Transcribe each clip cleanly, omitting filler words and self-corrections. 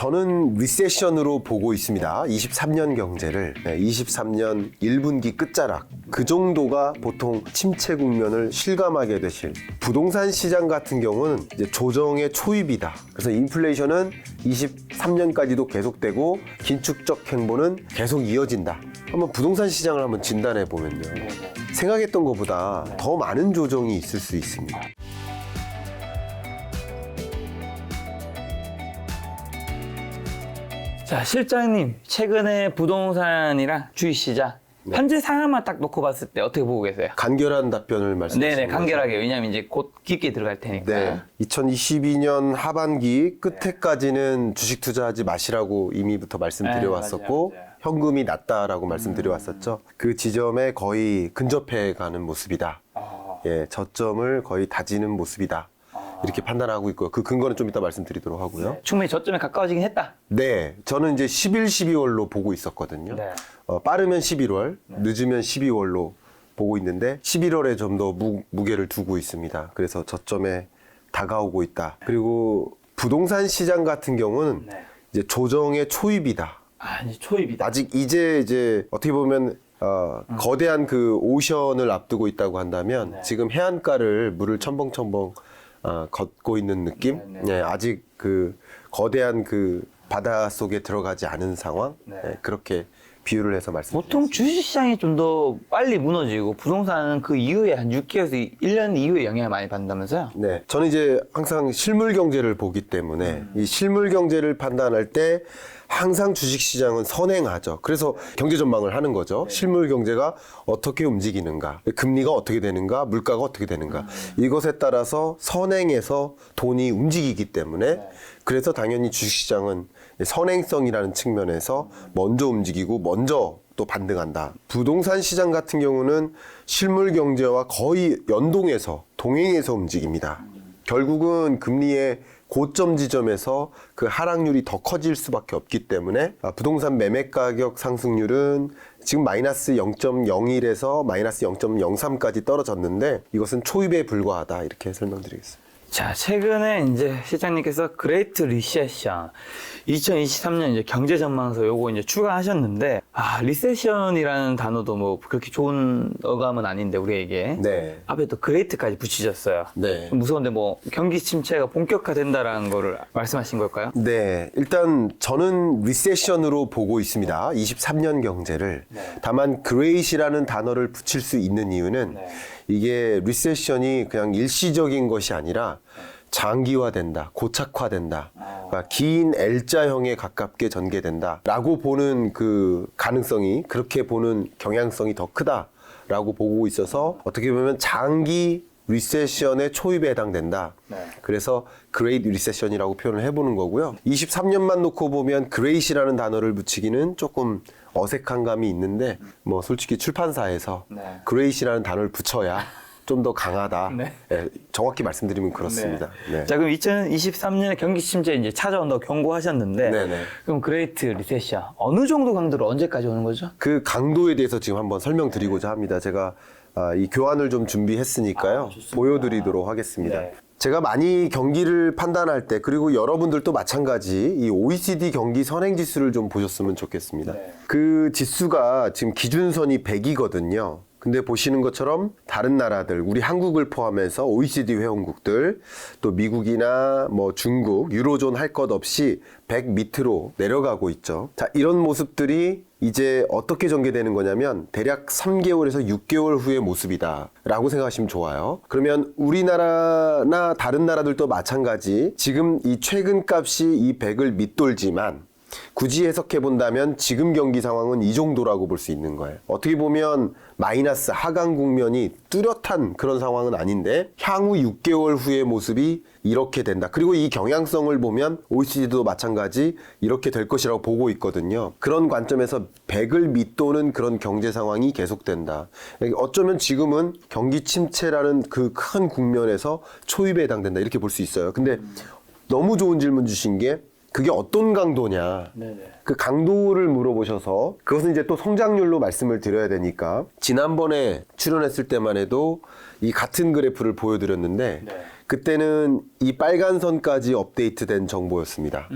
저는 리세션으로 보고 있습니다. 23년 경제를. 23년 1분기 끝자락. 그 정도가 보통 침체 국면을 실감하게 되실. 부동산 시장 같은 경우는 이제 조정의 초입이다. 그래서 인플레이션은 23년까지도 계속되고 긴축적 행보는 계속 이어진다. 한번 부동산 시장을 한번 진단해 보면요. 생각했던 것보다 더 많은 조정이 있을 수 있습니다. 자, 실장님, 최근에 부동산이랑 주식시장 현재 상황만 딱 놓고 봤을 때 어떻게 보고 계세요? 간결한 답변을 말씀드리는 네네, 간결하게. 왜냐면 이제 곧 깊게 들어갈 테니까. 네. 2022년 하반기 끝에까지는 주식 투자하지 마시라고 이미부터 말씀드려왔었고 네, 맞아요. 현금이 낮다라고 말씀드려왔었죠. 그 지점에 거의 근접해 가는 모습이다. 예, 저점을 거의 다지는 모습이다. 이렇게 판단하고 있고요. 그 근거는 좀 이따 말씀드리도록 하고요. 충분히 저점에 가까워지긴 했다. 네, 저는 이제 11, 12월로 보고 있었거든요. 네. 빠르면 11월, 늦으면 12월로 보고 있는데 11월에 좀 더 무게를 두고 있습니다. 그래서 저점에 다가오고 있다. 그리고 부동산 시장 같은 경우는 네. 이제 조정의 초입이다. 아, 이제 초입이다. 아직 이제 어떻게 보면 거대한 그 오션을 앞두고 있다고 한다면 네. 지금 해안가를 물을 첨벙첨벙 걷고 있는 느낌? 네, 네, 아직 그 거대한 그 바다 속에 들어가지 않은 상황? 네. 네, 그렇게 비유를 해서 말씀드립니다. 보통 주식시장이 좀 더 빨리 무너지고 부동산은 그 이후에 한 6개월에서 1년 이후에 영향을 많이 받는다면서요? 네, 저는 이제 항상 실물 경제를 보기 때문에 이 실물 경제를 판단할 때 항상 주식시장은 선행하죠. 그래서 경제 전망을 하는 거죠. 실물 경제가 어떻게 움직이는가, 금리가 어떻게 되는가, 물가가 어떻게 되는가. 이것에 따라서 선행해서 돈이 움직이기 때문에 그래서 당연히 주식시장은 선행성이라는 측면에서 먼저 움직이고 먼저 또 반등한다. 부동산 시장 같은 경우는 실물 경제와 거의 연동해서 동행해서 움직입니다. 결국은 금리의 고점 지점에서 그 하락률이 더 커질 수밖에 없기 때문에 부동산 매매 가격 상승률은 지금 마이너스 0.01에서 마이너스 0.03까지 떨어졌는데 이것은 초입에 불과하다 이렇게 설명드리겠습니다. 자, 최근에 이제 실장님께서 그레이트 리세션 2023년 이제 경제 전망서 요거 이제 추가하셨는데, 리세션이라는 단어도 뭐 그렇게 좋은 어감은 아닌데 우리에게 네. 앞에 또 그레이트까지 붙이셨어요. 네. 좀 무서운데 뭐 경기 침체가 본격화된다라는 거를 말씀하신 걸까요? 네, 일단 저는 리세션으로 보고 있습니다. 23년 경제를. 다만 그레이시라는 단어를 붙일 수 있는 이유는 이게 리세션이 그냥 일시적인 것이 아니라 장기화된다, 고착화된다, 그러니까 긴 L자형에 가깝게 전개된다 라고 보는 그 가능성이, 그렇게 보는 경향성이 더 크다라고 보고 있어서 어떻게 보면 장기 리세션의 초입에 해당된다. 그래서 그레이트 리세션이라고 표현을 해보는 거고요. 23년만 놓고 보면 그레이시라는 단어를 붙이기는 조금 어색한 감이 있는데 뭐 솔직히 출판사에서 그레이시라는 단어를 붙여야 좀 더 강하다. 네, 정확히 말씀드리면 그렇습니다. 네. 자, 그럼 2023년에 경기 침체 이제 찾아온다고 경고하셨는데, 네네. 그럼 그레이트 리세션 어느 정도 강도로 언제까지 오는 거죠? 그 강도에 대해서 지금 한번 설명드리고자 합니다. 제가 이 교환을 좀 준비했으니까요. 보여드리도록 하겠습니다. 네. 제가 많이 경기를 판단할 때, 그리고 여러분들도 마찬가지 이 OECD 경기 선행지수를 좀 보셨으면 좋겠습니다. 그 지수가 지금 기준선이 100이거든요. 근데 보시는 것처럼 다른 나라들, 우리 한국을 포함해서 OECD 회원국들, 또 미국이나 뭐 중국, 유로존 할 것 없이 100 밑으로 내려가고 있죠. 자, 이런 모습들이 이제 어떻게 전개되는 거냐면 대략 3개월에서 6개월 후의 모습이다 라고 생각하시면 좋아요. 그러면 우리나라나 다른 나라들도 마찬가지, 지금 이 최근 값이 이 100을 밑돌지만 굳이 해석해 본다면 지금 경기 상황은 이 정도라고 볼 수 있는 거예요. 어떻게 보면 마이너스 하강 국면이 뚜렷한 그런 상황은 아닌데 향후 6개월 후의 모습이 이렇게 된다. 그리고 이 경향성을 보면 OECD도 마찬가지 이렇게 될 것이라고 보고 있거든요. 그런 관점에서 100을 밑도는 그런 경제 상황이 계속된다. 어쩌면 지금은 경기 침체라는 그 큰 국면에서 초입에 해당된다. 이렇게 볼 수 있어요. 근데 너무 좋은 질문 주신 게 그게 어떤 강도냐. 그 강도를 물어보셔서 그것은 이제 또 성장률로 말씀을 드려야 되니까 지난번에 출연했을 때만 해도 이 같은 그래프를 보여드렸는데 그때는 이 빨간 선까지 업데이트된 정보였습니다.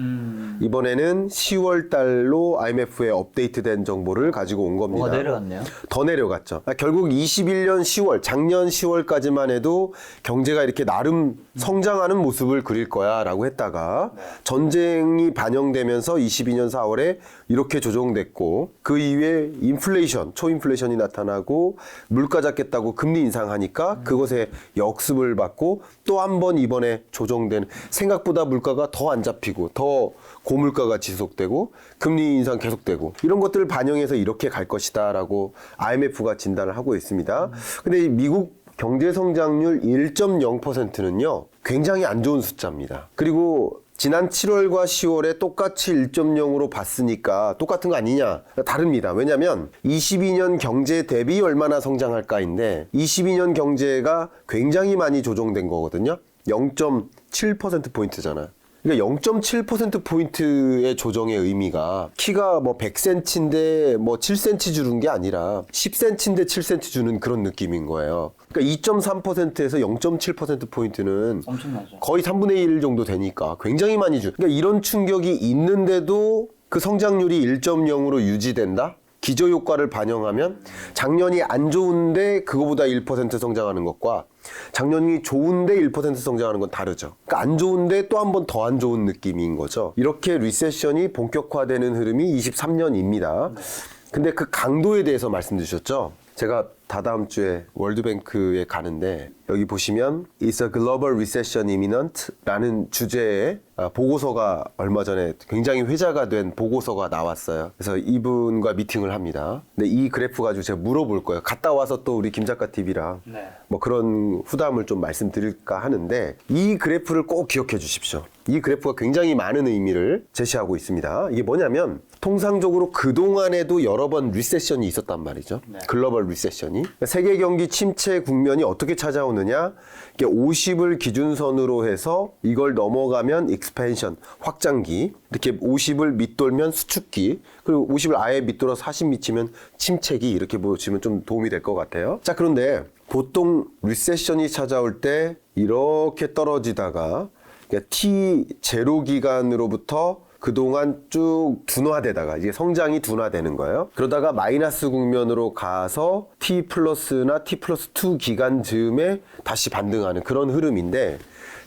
이번에는 10월 달로 IMF에 업데이트된 정보를 가지고 온 겁니다. 뭐가 내려갔네요. 더 내려갔죠. 결국 21년 10월, 작년 10월까지만 해도 경제가 이렇게 나름 성장하는 모습을 그릴 거야 라고 했다가 전쟁이 반영되면서 22년 4월에 이렇게 조정됐고 그 이후에 인플레이션, 초인플레이션이 나타나고 물가 잡겠다고 금리 인상하니까 그것에 역습을 받고 또 한 번 이번에 조정된 생각보다 물가가 더 안 잡히고 더 고물가가 지속되고 금리 인상 계속되고 이런 것들을 반영해서 이렇게 갈 것이다 라고 IMF가 진단을 하고 있습니다. 근데 이 미국 경제 성장률 1.0%는요 굉장히 안 좋은 숫자입니다. 그리고 지난 7월과 10월에 똑같이 1.0으로 봤으니까 똑같은 거 아니냐? 다릅니다. 왜냐하면 22년 경제 대비 얼마나 성장할까인데 22년 경제가 굉장히 많이 조정된 거거든요. 0.7%포인트잖아요. 그러니까 0.7%포인트의 조정의 의미가 키가 뭐 100cm인데 뭐 7cm 주는 게 아니라 10cm인데 7cm 주는 그런 느낌인 거예요. 그러니까 2.3%에서 0.7%포인트는 엄청나죠. 거의 3분의 1 정도 되니까 굉장히 많이 주. 그러니까 이런 충격이 있는데도 그 성장률이 1.0으로 유지된다? 기저효과를 반영하면 작년이 안 좋은데 그거보다 1% 성장하는 것과 작년이 좋은데 1% 성장하는 건 다르죠. 그러니까 안 좋은데 또 한 번 더 안 좋은 느낌인 거죠. 이렇게 리세션이 본격화되는 흐름이 23년입니다. 근데 그 강도에 대해서 말씀드렸죠. 제가 다다음 주에 월드뱅크에 가는데 여기 보시면 Is a global recession imminent? 라는 주제의 보고서가 얼마 전에 굉장히 회자가 된 보고서가 나왔어요. 그래서 이분과 미팅을 합니다. 근데 이 그래프 가지고 제가 물어볼 거예요. 갔다 와서 또 우리 김작가 TV랑 뭐 그런 후담을 좀 말씀드릴까 하는데 이 그래프를 꼭 기억해 주십시오. 이 그래프가 굉장히 많은 의미를 제시하고 있습니다. 이게 뭐냐면 통상적으로 그동안에도 여러 번 리세션이 있었단 말이죠. 글로벌 리세션이. 세계 경기 침체 국면이 어떻게 찾아오느냐? 이게 50을 기준선으로 해서 이걸 넘어가면 익스펜션, 확장기. 이렇게 50을 밑돌면 수축기. 그리고 50을 아예 밑돌아 40 미치면 침체기. 이렇게 보시면 좀 도움이 될 것 같아요. 자, 그런데 보통 리세션이 찾아올 때 이렇게 떨어지다가 T0 기간으로부터 그동안 쭉 둔화되다가 이게 성장이 둔화되는 거예요. 그러다가 마이너스 국면으로 가서 T 플러스나 T 플러스 2 기간 즈음에 다시 반등하는 그런 흐름인데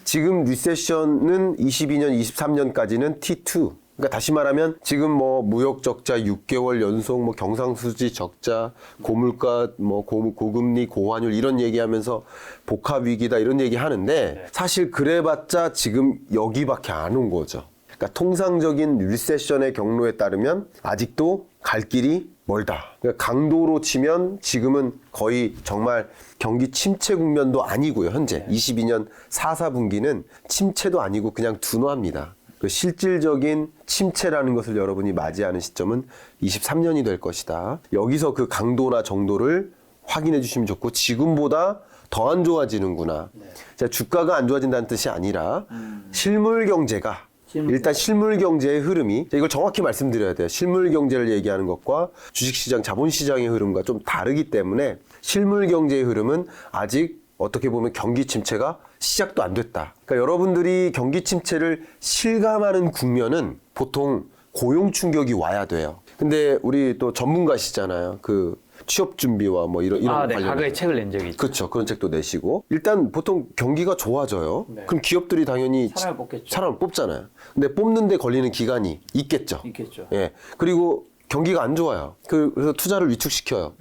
지금 리세션은 22년, 23년까지는 T2. 그러니까 다시 말하면 지금 뭐 무역 적자 6개월 연속, 뭐 경상수지 적자, 고물가, 뭐 고금리, 고환율 이런 얘기하면서 복합 위기다 이런 얘기 하는데 사실 그래봤자 지금 여기밖에 안 온 거죠. 그러니까 통상적인 리세션의 경로에 따르면 아직도 갈 길이 멀다. 그러니까 강도로 치면 지금은 거의 정말 경기 침체 국면도 아니고요. 현재 22년 4, 4분기는 침체도 아니고 그냥 둔화입니다. 그 실질적인 침체라는 것을 여러분이 맞이하는 시점은 23년이 될 것이다. 여기서 그 강도나 정도를 확인해 주시면 좋고 지금보다 더 안 좋아지는구나. 자, 주가가 안 좋아진다는 뜻이 아니라 실물 경제가 일단 실물 경제의 흐름이 이걸 정확히 말씀드려야 돼요. 실물 경제를 얘기하는 것과 주식시장, 자본시장의 흐름과 좀 다르기 때문에 실물 경제의 흐름은 아직 어떻게 보면 경기 침체가 시작도 안 됐다. 그러니까 여러분들이 경기 침체를 실감하는 국면은 보통 고용 충격이 와야 돼요. 근데 우리 또 전문가시잖아요. 그 취업 준비와 뭐 이런 네. 관련. 과거에 책을 낸 적이 있죠. 그렇죠. 그런 책도 내시고 일단 보통 경기가 좋아져요. 네. 그럼 기업들이 당연히 사람을 뽑겠죠. 사람을 뽑잖아요. 근데 뽑는데 걸리는 기간이 있겠죠. 있겠죠. 예. 그리고 경기가 안 좋아요. 그래서 투자를 위축시켜요.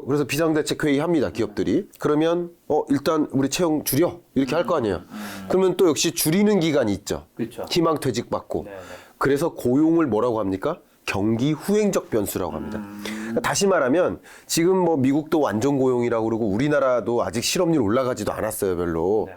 그래서 비상대책회의 합니다. 기업들이. 그러면 일단 우리 채용 줄여 이렇게 할 거 아니에요. 그러면 또 역시 줄이는 기간이 있죠. 그렇죠. 희망퇴직 받고. 네. 그래서 고용을 뭐라고 합니까? 경기 후행적 변수라고 합니다. 그러니까 다시 말하면 지금 뭐 미국도 완전 고용이라고 그러고 우리나라도 아직 실업률 올라가지도 않았어요, 별로. 네.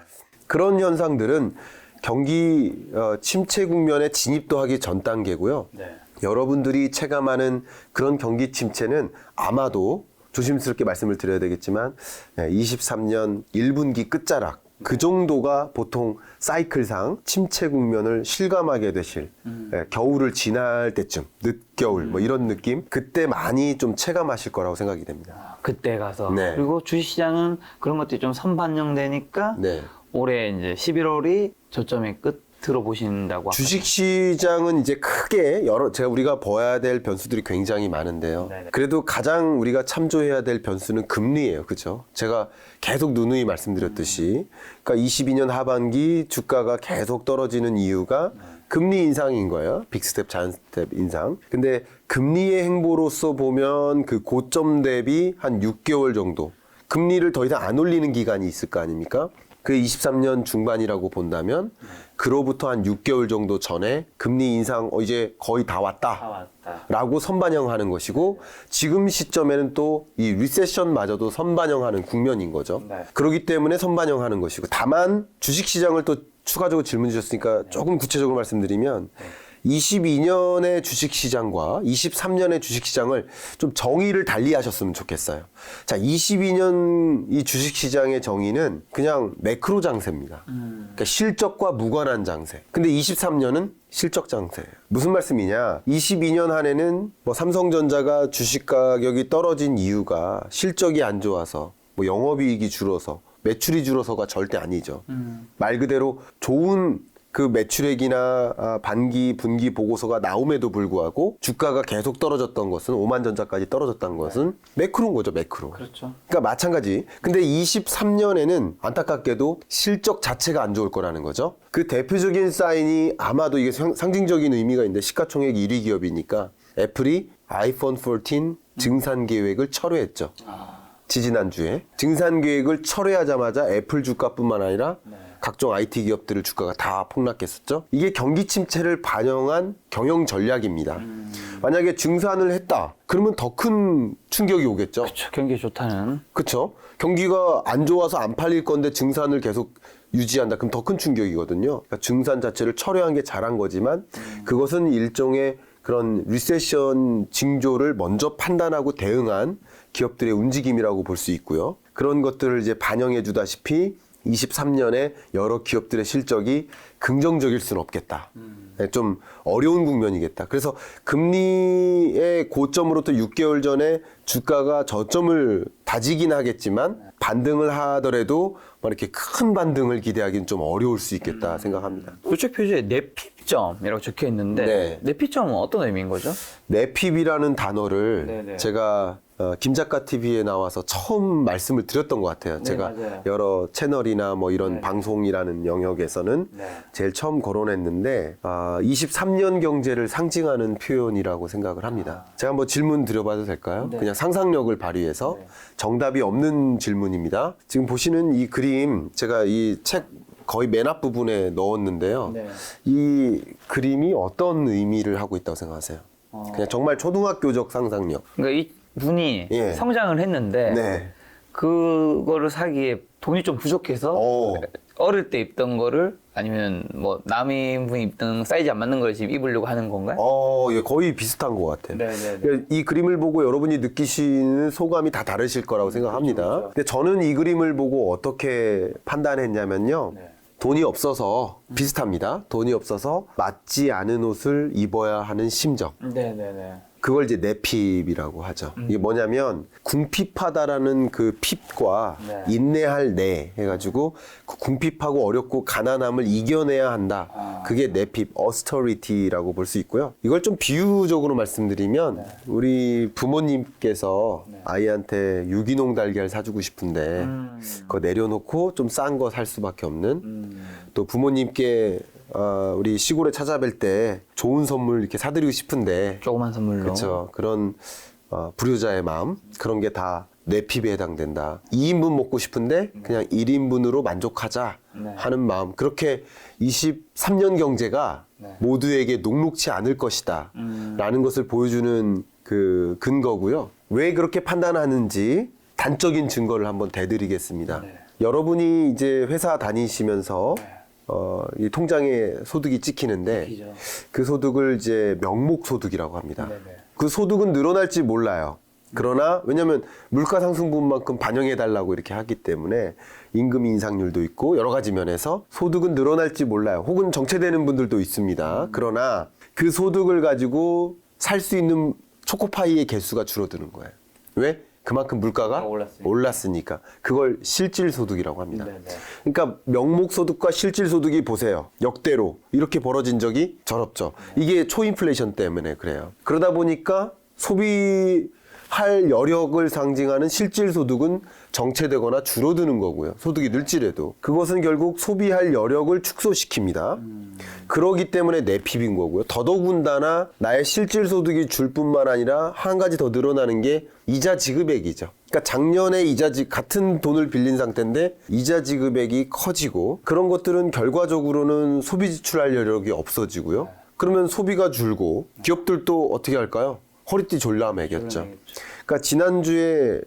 그런 현상들은 경기 침체 국면에 진입도 하기 전 단계고요. 네. 여러분들이 체감하는 그런 경기 침체는 아마도 조심스럽게 말씀을 드려야 되겠지만 23년 1분기 끝자락 그 정도가 보통 사이클상 침체 국면을 실감하게 되실 겨울을 지날 때쯤 늦겨울 뭐 이런 느낌 그때 많이 좀 체감하실 거라고 생각이 됩니다. 그때 가서 네. 그리고 주식시장은 그런 것들이 좀 선반영되니까 네. 올해 이제 11월이 저점의 끝으로 보신다고. 주식시장은 이제 크게 우리가 봐야 될 변수들이 굉장히 많은데요. 네네. 그래도 가장 우리가 참조해야 될 변수는 금리예요. 그죠? 제가 계속 누누이 말씀드렸듯이. 그러니까 22년 하반기 주가가 계속 떨어지는 이유가 금리 인상인 거예요. 빅스텝, 자연스텝 인상. 근데 금리의 행보로서 보면 그 고점 대비 한 6개월 정도 금리를 더 이상 안 올리는 기간이 있을 거 아닙니까? 그 23년 중반이라고 본다면 그로부터 한 6개월 정도 전에 금리 인상 이제 거의 다 왔다 라고 선반영하는 것이고, 지금 시점에는 또 이 리세션마저도 선반영하는 국면인 거죠. 네. 그렇기 때문에 선반영하는 것이고, 다만 주식시장을 또 추가적으로 질문 주셨으니까 조금 구체적으로 말씀드리면 22년의 주식시장과 23년의 주식시장을 좀 정의를 달리 하셨으면 좋겠어요. 자, 22년 이 주식시장의 정의는 그냥 매크로 장세입니다. 그러니까 실적과 무관한 장세. 근데 23년은 실적 장세예요. 무슨 말씀이냐? 22년 한 해는 뭐 삼성전자가 주식 가격이 떨어진 이유가 실적이 안 좋아서, 뭐 영업이익이 줄어서, 매출이 줄어서가 절대 아니죠. 말 그대로 좋은 그 매출액이나 반기, 분기 보고서가 나옴에도 불구하고 주가가 계속 떨어졌던 것은, 오만전자까지 떨어졌던 것은 매크로인 거죠, 매크로. 그렇죠. 그러니까 마찬가지. 근데 23년에는 안타깝게도 실적 자체가 안 좋을 거라는 거죠. 그 대표적인 사인이, 아마도 이게 상징적인 의미가 있는데, 시가총액 1위 기업이니까 애플이 아이폰 14 증산 계획을 철회했죠. 지지난주에. 증산 계획을 철회하자마자 애플 주가뿐만 아니라 각종 IT 기업들의 주가가 다 폭락했었죠. 이게 경기 침체를 반영한 경영 전략입니다. 만약에 증산을 했다, 그러면 더 큰 충격이 오겠죠. 그렇죠. 경기 좋다는. 그렇죠. 경기가 안 좋아서 안 팔릴 건데 증산을 계속 유지한다. 그럼 더 큰 충격이거든요. 그러니까 증산 자체를 철회한 게 잘한 거지만, 그것은 일종의 그런 리세션 징조를 먼저 판단하고 대응한 기업들의 움직임이라고 볼 수 있고요. 그런 것들을 이제 반영해 주다시피 23년에 여러 기업들의 실적이 긍정적일 수는 없겠다. 좀 어려운 국면이겠다. 그래서 금리의 고점으로부터 6개월 전에 주가가 저점을 다지긴 하겠지만, 반등을 하더라도 뭐 이렇게 큰 반등을 기대하기는 좀 어려울 수 있겠다 생각합니다. 우측 표지에 내피점이라고 적혀 있는데, 네. 내피점은 어떤 의미인 거죠? 내핍이라는 단어를 네네. 제가 김작가 TV에 나와서 처음 말씀을 드렸던 것 같아요. 네, 제가 맞아요. 여러 채널이나 뭐 이런 네. 방송이라는 영역에서는 네. 제일 처음 거론했는데, 23년 경제를 상징하는 표현이라고 생각을 합니다. 제가 한번 질문 드려봐도 될까요? 네. 그냥 상상력을 발휘해서. 네. 정답이 없는 질문입니다. 지금 보시는 이 그림, 제가 이 책 거의 맨 앞부분에 넣었는데요. 네. 이 그림이 어떤 의미를 하고 있다고 생각하세요? 그냥 정말 초등학교적 상상력. 그러니까 이 분이 예. 성장을 했는데, 네. 그거를 사기에 돈이 좀 부족해서 어릴 때 입던 거를, 아니면 뭐 남인분이 입던 사이즈 안 맞는 걸 지금 입으려고 하는 건가요? 예, 거의 비슷한 것 같아요. 네네네. 이 그림을 보고 여러분이 느끼시는 소감이 다 다르실 거라고 생각합니다. 그렇죠. 근데 저는 이 그림을 보고 어떻게 판단했냐면요. 네. 돈이 없어서, 비슷합니다. 돈이 없어서 맞지 않은 옷을 입어야 하는 심정. 네네네. 그걸 이제 내핍이라고 하죠. 이게 뭐냐면, 궁핍하다라는 그 핍과 네. 인내할 내 해가지고, 그 궁핍하고 어렵고 가난함을 이겨내야 한다. 그게 내핍, austerity라고 볼 수 있고요. 이걸 좀 비유적으로 말씀드리면, 우리 부모님께서 아이한테 유기농 달걀 사주고 싶은데, 그거 내려놓고 좀 싼 거 살 수밖에 없는, 또 부모님께 우리 시골에 찾아뵐 때 좋은 선물 이렇게 사드리고 싶은데, 조그만 선물로. 그렇죠. 그런 불효자의 마음, 그런 게 다 내핍에 해당된다. 2인분 먹고 싶은데 그냥 1인분으로 만족하자 네. 하는 마음. 그렇게 23년 경제가 네. 모두에게 녹록치 않을 것이다 라는 것을 보여주는 그 근거고요. 왜 그렇게 판단하는지 단적인 증거를 한번 대드리겠습니다. 네. 여러분이 이제 회사 다니시면서 네. 이 통장에 소득이 찍히는데, 찍히죠. 그 소득을 이제 명목 소득이라고 합니다. 네네. 그 소득은 늘어날지 몰라요. 그러나 왜냐하면 물가 상승분만큼 반영해달라고 이렇게 하기 때문에 임금 인상률도 있고 여러 가지 면에서 소득은 늘어날지 몰라요. 혹은 정체되는 분들도 있습니다. 그러나 그 소득을 가지고 살 수 있는 초코파이의 개수가 줄어드는 거예요. 왜? 그만큼 물가가 올랐으니까 그걸 실질소득이라고 합니다. 그러니까 명목소득과 실질소득이 보세요. 역대로 이렇게 벌어진 적이 전 없죠. 이게 초인플레이션 때문에 그래요. 그러다 보니까 소비할 여력을 상징하는 실질소득은 정체되거나 줄어드는 거고요. 소득이 늘지라도. 그것은 결국 소비할 여력을 축소시킵니다. 그러기 때문에 내핍인 거고요. 더더군다나 나의 실질소득이 줄 뿐만 아니라 한 가지 더 늘어나는 게 이자 지급액이죠. 그러니까 작년에 같은 돈을 빌린 상태인데 이자 지급액이 커지고 그런 것들은 결과적으로는 소비 지출할 여력이 없어지고요. 그러면 소비가 줄고 기업들도 어떻게 할까요? 허리띠 졸라매겠죠. 그러니까 지난주에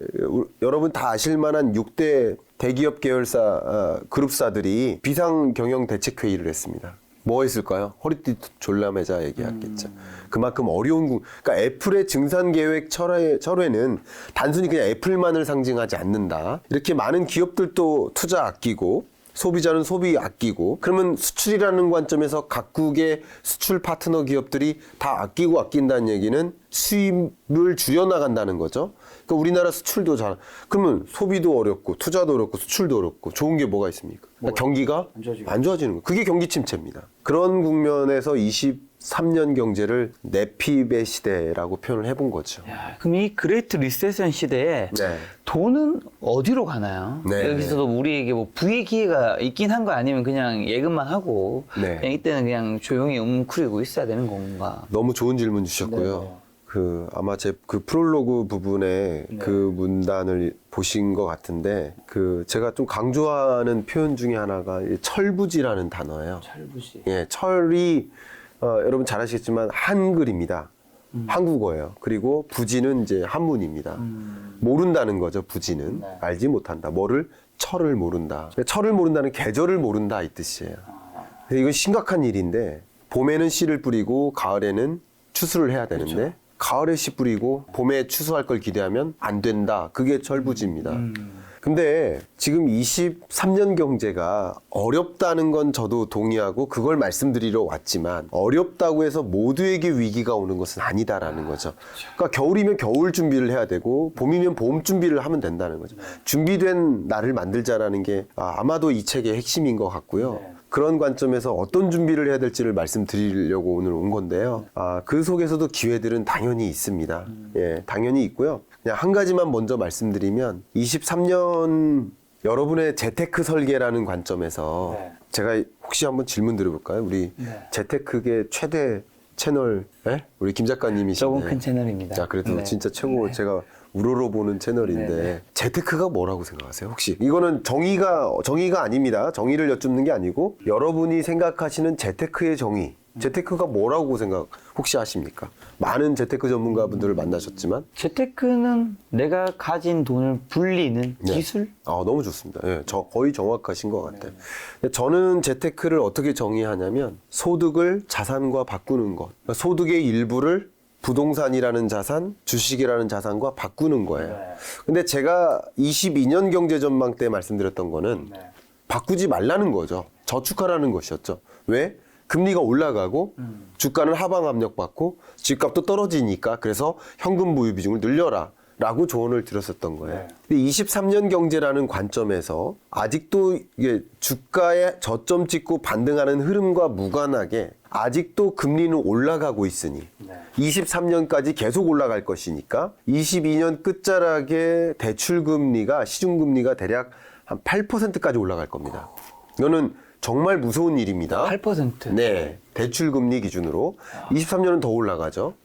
여러분 다 아실 만한 6대 대기업 계열사 그룹사들이 비상경영대책회의를 했습니다. 뭐 했을까요? 허리띠 졸라매자 얘기했겠죠. 그만큼 어려운 그러니까 애플의 증산계획 철회는 단순히 그냥 애플만을 상징하지 않는다. 이렇게 많은 기업들도 투자 아끼고 소비자는 소비 아끼고 그러면 수출이라는 관점에서 각국의 수출 파트너 기업들이 다 아끼고 아낀다는 얘기는 수입을 줄여나간다는 거죠. 그러니까 우리나라 수출도 그러면 소비도 어렵고 투자도 어렵고 수출도 어렵고 좋은 게 뭐가 있습니까? 그러니까 경기가 안 좋아지는 거예요. 그게 경기 침체입니다. 그런 국면에서 23년 경제를 내핍의 시대라고 표현을 해본 거죠. 야, 그럼 이 그레이트 리세션 시대에 돈은 어디로 가나요? 여기서도 우리에게 뭐 부의 기회가 있긴 한 거 아니면 그냥 예금만 하고 그냥 이때는 그냥 조용히 웅크리고 있어야 되는 건가? 너무 좋은 질문 주셨고요. 아마 제 그 프롤로그 부분에 그 문단을 보신 것 같은데 제가 좀 강조하는 표현 중에 하나가 철부지라는 단어예요. 철부지. 예, 철이 여러분 잘 아시겠지만 한글입니다. 한국어예요. 그리고 부지는 이제 한문입니다. 모른다는 거죠. 부지는 알지 못한다. 철을 모른다. 철을 모른다는 계절을 모른다 이 뜻이에요. 이건 심각한 일인데 봄에는 씨를 뿌리고 가을에는 추수를 해야 되는데 가을에 씨 뿌리고 봄에 추수할 걸 기대하면 안 된다. 그게 철부지입니다. 근데 지금 23년 경제가 어렵다는 건 저도 동의하고 그걸 말씀드리러 왔지만 어렵다고 해서 모두에게 위기가 오는 것은 아니다라는 거죠. 그러니까 겨울이면 겨울 준비를 해야 되고 봄이면 봄 준비를 하면 된다는 거죠. 준비된 나를 만들자라는 게 아마도 이 책의 핵심인 것 같고요. 그런 관점에서 어떤 준비를 해야 될지를 말씀드리려고 오늘 온 건데요. 그 속에서도 기회들은 당연히 있습니다. 예, 당연히 있고요. 그냥 한 가지만 먼저 말씀드리면 23년 여러분의 재테크 설계라는 관점에서 제가 혹시 한번 질문 드려볼까요? 우리 재테크계 최대 채널 우리 김 작가님이신데 조금 큰 채널입니다. 자, 그래도 진짜 최고 제가 우러러 보는 채널인데 재테크가 뭐라고 생각하세요? 혹시 이거는 정의가 아닙니다. 정의를 여쭙는 게 아니고 여러분이 생각하시는 재테크의 정의, 재테크가 뭐라고 혹시 아십니까? 많은 재테크 전문가분들을 만나셨지만 재테크는 내가 가진 돈을 불리는 기술? 너무 좋습니다. 예, 거의 정확하신 것 같아요. 저는 재테크를 어떻게 정의하냐면 소득을 자산과 바꾸는 것. 그러니까 소득의 일부를 부동산이라는 자산, 주식이라는 자산과 바꾸는 거예요. 근데 제가 22년 경제 전망 때 말씀드렸던 거는 바꾸지 말라는 거죠. 저축하라는 것이었죠. 왜? 금리가 올라가고 주가는 하방 압력 받고 집값도 떨어지니까 그래서 현금 보유 비중을 늘려라 라고 조언을 드렸었던 거예요. 근데 23년 경제라는 관점에서 아직도 이게 주가에 저점 찍고 반등하는 흐름과 무관하게 아직도 금리는 올라가고 있으니 23년까지 계속 올라갈 것이니까 22년 끝자락에 대출금리가 시중금리가 대략 한 8%까지 올라갈 겁니다. 이거는 정말 무서운 일입니다. 8%? 네. 대출금리 기준으로. 23년은 더 올라가죠.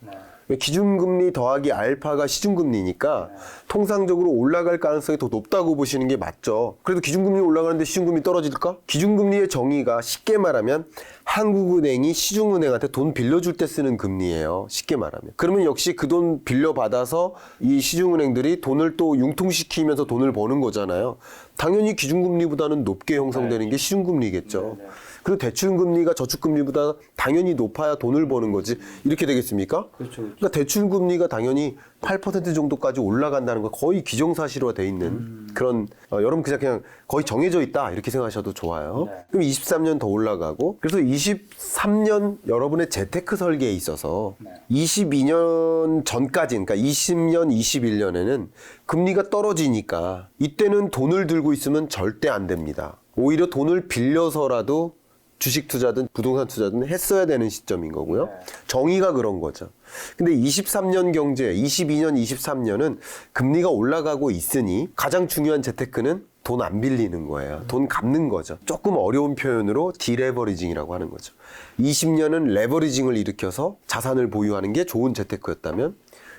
기준금리 더하기 알파가 시중금리니까 통상적으로 올라갈 가능성이 더 높다고 보시는 게 맞죠. 그래도 기준금리 올라가는데 시중금리 떨어질까? 기준금리의 정의가 쉽게 말하면 한국은행이 시중은행한테 돈 빌려줄 때 쓰는 금리예요. 쉽게 말하면. 그러면 역시 그 돈 빌려받아서 이 시중은행들이 돈을 또 융통시키면서 돈을 버는 거잖아요. 당연히 기준금리보다는 높게 형성되는 게 시중금리겠죠. 그리고 대출금리가 저축금리보다 당연히 높아야 돈을 버는 거지. 이렇게 되겠습니까? 그렇죠. 그러니까 대출금리가 당연히 8% 정도까지 올라간다는 거 거의 기정사실화돼 있는 그런 여러분 그냥 거의 정해져 있다 이렇게 생각하셔도 좋아요. 네. 그럼 23년 더 올라가고 그래서 23년 여러분의 재테크 설계에 있어서 22년 전까지 그러니까 20년, 21년에는 금리가 떨어지니까 이때는 돈을 들고 있으면 절대 안 됩니다. 오히려 돈을 빌려서라도 주식 투자든 부동산 투자든 했어야 되는 시점인 거고요. 정의가 그런 거죠. 근데 23년 경제, 22년, 23년은 금리가 올라가고 있으니 가장 중요한 재테크는 돈 안 빌리는 거예요. 돈 갚는 거죠. 조금 어려운 표현으로 디레버리징이라고 하는 거죠. 20년은 레버리징을 일으켜서 자산을 보유하는 게 좋은 재테크였다면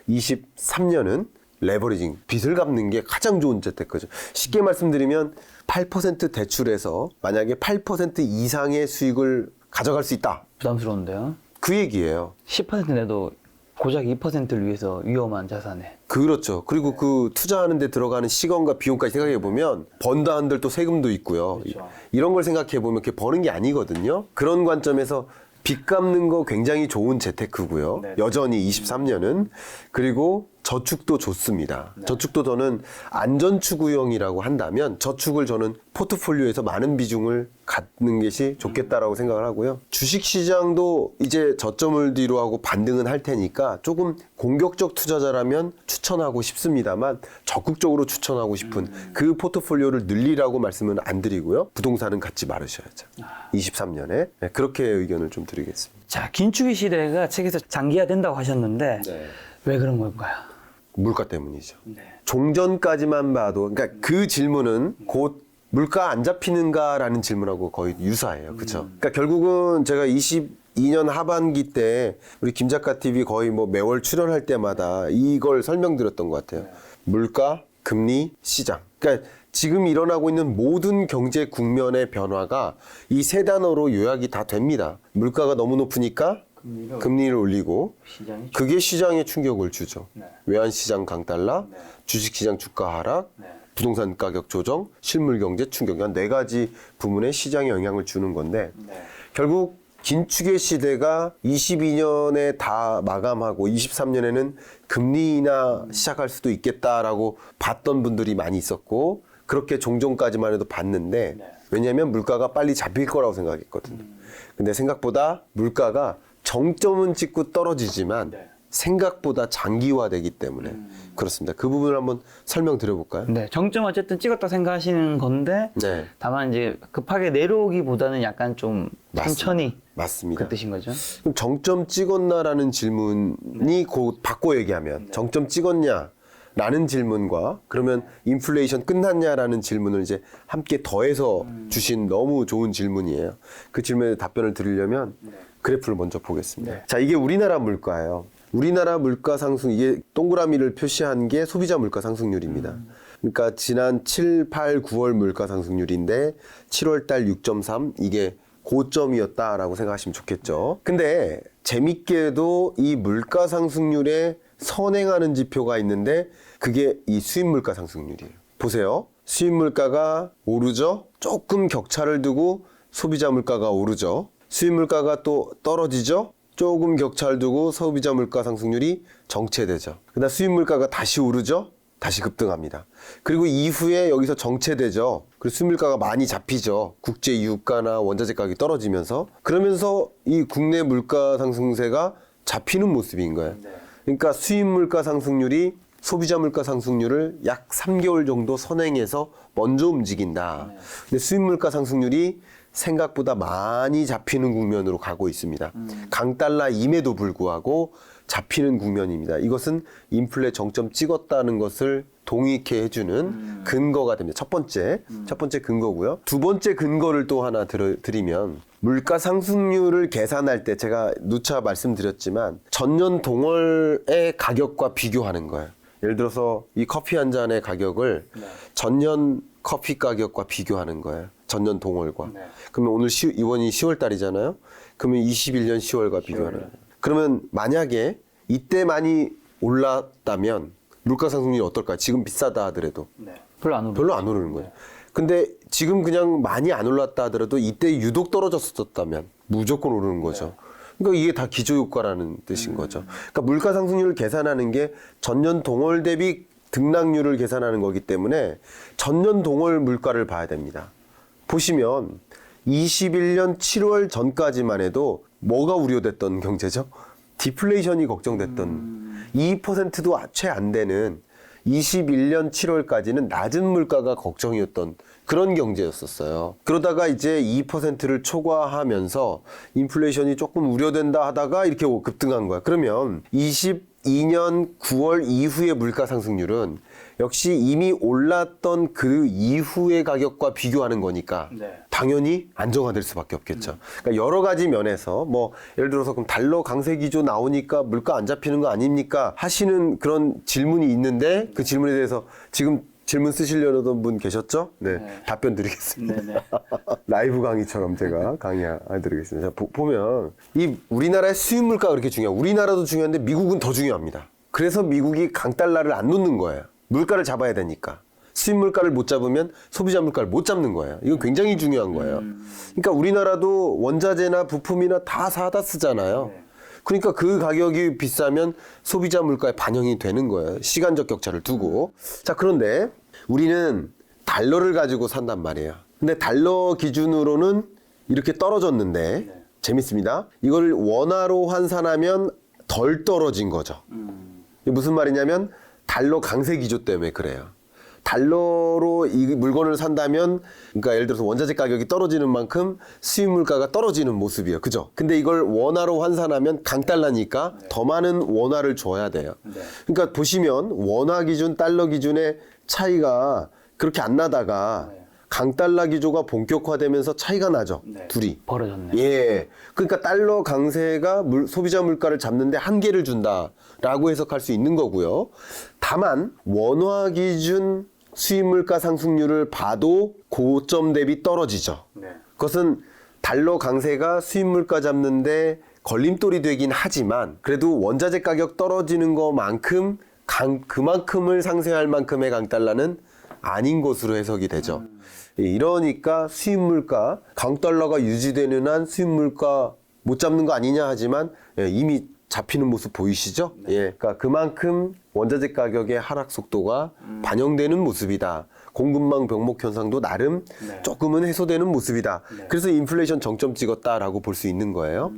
23년은 레버리징, 빚을 갚는 게 가장 좋은 재테크죠. 쉽게 말씀드리면 8% 대출해서 만약에 8% 이상의 수익을 가져갈 수 있다. 부담스러운데요. 그 얘기예요. 10% 내도 고작 2%를 위해서 위험한 자산에. 그렇죠. 그리고 그 투자하는 데 들어가는 시간과 비용까지 생각해 보면 번다 한들 또 세금도 있고요. 그렇죠. 이런 걸 생각해 보면 그게 버는 게 아니거든요. 그런 관점에서 빚 갚는 거 굉장히 좋은 재테크고요. 네. 여전히 23년은. 그리고 저축도 좋습니다. 네. 저축도 저는 안전추구형이라고 한다면 저축을 저는 포트폴리오에서 많은 비중을 갖는 것이 좋겠다라고 생각을 하고요. 주식시장도 이제 저점을 뒤로 하고 반등은 할 테니까 조금 공격적 투자자라면 추천하고 싶습니다만 적극적으로 추천하고 싶은 그 포트폴리오를 늘리라고 말씀은 안 드리고요. 부동산은 갖지 말으셔야죠. 23년에. 네, 그렇게 의견을 좀 드리겠습니다. 자, 긴축의 시대가 책에서 장기화된다고 하셨는데 왜 그런 걸까요? 물가 때문이죠. 네. 종전까지만 봐도 그러니까 그 질문은 곧 물가 안 잡히는가라는 질문하고 거의 유사해요. 그렇죠? 그러니까 결국은 제가 22년 하반기 때 우리 김 작가 TV 거의 뭐 매월 출연할 때마다 이걸 설명드렸던 것 같아요. 물가, 금리, 시장. 그러니까 지금 일어나고 있는 모든 경제 국면의 변화가 이 세 단어로 요약이 다 됩니다. 물가가 너무 높으니까 금리를 올리고 시장이 그게 시장에 충격을 주죠. 네. 외환시장 강달러, 네. 주식시장 주가 하락, 네. 부동산 가격 조정, 실물경제 충격. 한 네 가지 부문에 시장에 영향을 주는 건데 네. 결국 긴축의 시대가 22년에 다 마감하고 23년에는 금리 인하 시작할 수도 있겠다라고 봤던 분들이 많이 있었고 그렇게 종전까지만 해도 봤는데 네. 왜냐하면 물가가 빨리 잡힐 거라고 생각했거든요. 근데 생각보다 물가가 정점은 찍고 떨어지지만 네. 생각보다 장기화되기 때문에 그렇습니다. 그 부분을 한번 설명드려볼까요? 네, 정점 어쨌든 찍었다 생각하시는 건데 네, 다만 이제 급하게 내려오기보다는 약간 좀 천천히 맞습니다. 그 뜻인 거죠. 그럼 정점 찍었나라는 질문이 곧 바꿔 얘기하면 정점 찍었냐? 라는 질문과 그러면 인플레이션 끝났냐라는 질문을 이제 함께 더해서 주신 너무 좋은 질문이에요. 그 질문에 답변을 드리려면 그래프를 먼저 보겠습니다. 네. 자, 이게 우리나라 물가예요. 우리나라 물가 상승, 이게 동그라미를 표시한 게 소비자 물가 상승률입니다. 그러니까 지난 7, 8, 9월 물가 상승률인데 7월 달 6.3 이게 고점이었다라고 생각하시면 좋겠죠. 근데 재밌게도 이 물가 상승률에 선행하는 지표가 있는데 그게 이 수입 물가 상승률이에요. 보세요. 수입 물가가 오르죠. 조금 격차를 두고 소비자 물가가 오르죠. 수입 물가가 또 떨어지죠. 조금 격차를 두고 소비자 물가 상승률이 정체되죠. 그다음 수입 물가가 다시 오르죠. 다시 급등합니다. 그리고 이후에 여기서 정체되죠. 그리고 수입 물가가 많이 잡히죠. 국제 유가나 원자재 가격이 떨어지면서 그러면서 이 국내 물가 상승세가 잡히는 모습인 거예요. 그러니까 수입 물가 상승률이 소비자 물가 상승률을 약 3개월 정도 선행해서 먼저 움직인다. 근데 수입 물가 상승률이 생각보다 많이 잡히는 국면으로 가고 있습니다. 강달러임에도 불구하고 잡히는 국면입니다. 이것은 인플레 정점 찍었다는 것을 동의케 해주는 근거가 됩니다. 첫 번째 근거고요. 두 번째 근거를 또 하나 드리면 물가 상승률을 계산할 때 제가 누차 말씀드렸지만 전년 동월의 가격과 비교하는 거예요. 예를 들어서 이 커피 한 잔의 가격을 전년 커피 가격과 비교하는 거예요. 전년 동월과. 그러면 오늘 이번이 10월 달이잖아요. 그러면 21년 10월과 비교하는 거예요. 그러면 만약에 이때 많이 올랐다면 물가 상승률이 어떨까요? 지금 비싸다 하더라도 별로 안 오르죠. 별로 안 오르는 거예요. 근데 지금 그냥 많이 안 올랐다 하더라도 이때 유독 떨어졌었다면 무조건 오르는 거죠. 그러니까 이게 다 기저효과라는 뜻인 거죠. 그러니까 물가 상승률을 계산하는 게 전년 동월 대비 등락률을 계산하는 거기 때문에 전년 동월 물가를 봐야 됩니다. 보시면 21년 7월 전까지만 해도 뭐가 우려됐던 경제죠? 디플레이션이 걱정됐던 2%도 채 안 되는 21년 7월까지는 낮은 물가가 걱정이었던 그런 경제였었어요. 그러다가 이제 2%를 초과하면서 인플레이션이 조금 우려된다 하다가 이렇게 급등한 거야. 그러면 22년 9월 이후의 물가 상승률은 역시 이미 올랐던 그 이후의 가격과 비교하는 거니까 당연히 안정화될 수밖에 없겠죠. 그러니까 여러 가지 면에서 뭐 예를 들어서 그럼 달러 강세 기조 나오니까 물가 안 잡히는 거 아닙니까? 하시는 그런 질문이 있는데 그 질문에 대해서 지금 질문 쓰시려던 분 계셨죠? 네. 답변 드리겠습니다. 라이브 강의처럼 제가 강의해드리겠습니다. 자, 보면 이 우리나라의 수입 물가가 그렇게 중요해요. 우리나라도 중요한데 미국은 더 중요합니다. 그래서 미국이 강달러를 안 놓는 거예요. 물가를 잡아야 되니까. 수입 물가를 못 잡으면 소비자 물가를 못 잡는 거예요. 이건 굉장히 중요한 거예요. 그러니까 우리나라도 원자재나 부품이나 다 사다 쓰잖아요. 그러니까 그 가격이 비싸면 소비자 물가에 반영이 되는 거예요. 시간적 격차를 두고. 자, 그런데 우리는 달러를 가지고 산단 말이에요. 근데 달러 기준으로는 이렇게 떨어졌는데 재밌습니다. 이걸 원화로 환산하면 덜 떨어진 거죠. 이게 무슨 말이냐면 달러 강세 기조 때문에 그래요. 달러로 이 물건을 산다면, 그러니까 예를 들어서 원자재 가격이 떨어지는 만큼 수입 물가가 떨어지는 모습이에요. 그죠? 근데 이걸 원화로 환산하면 강달러니까 더 많은 원화를 줘야 돼요. 그러니까 보시면 원화 기준, 달러 기준의 차이가 그렇게 안 나다가 강달러 기조가 본격화되면서 차이가 나죠. 둘이. 벌어졌네. 예. 그러니까 달러 강세가 소비자 물가를 잡는데 한계를 준다라고 해석할 수 있는 거고요. 다만 원화 기준 수입 물가 상승률을 봐도 고점 대비 떨어지죠. 그것은 달러 강세가 수입 물가 잡는데 걸림돌이 되긴 하지만 그래도 원자재 가격 떨어지는 것만큼 그만큼을 상쇄할 만큼의 강달러는 아닌 것으로 해석이 되죠. 이러니까 수입 물가, 강달러가 유지되는 한 수입 물가 못 잡는 거 아니냐 하지만 이미 잡히는 모습 보이시죠? 예, 그러니까 그만큼 원자재 가격의 하락 속도가 반영되는 모습이다. 공급망 병목 현상도 나름 조금은 해소되는 모습이다. 그래서 인플레이션 정점 찍었다라고 볼 수 있는 거예요.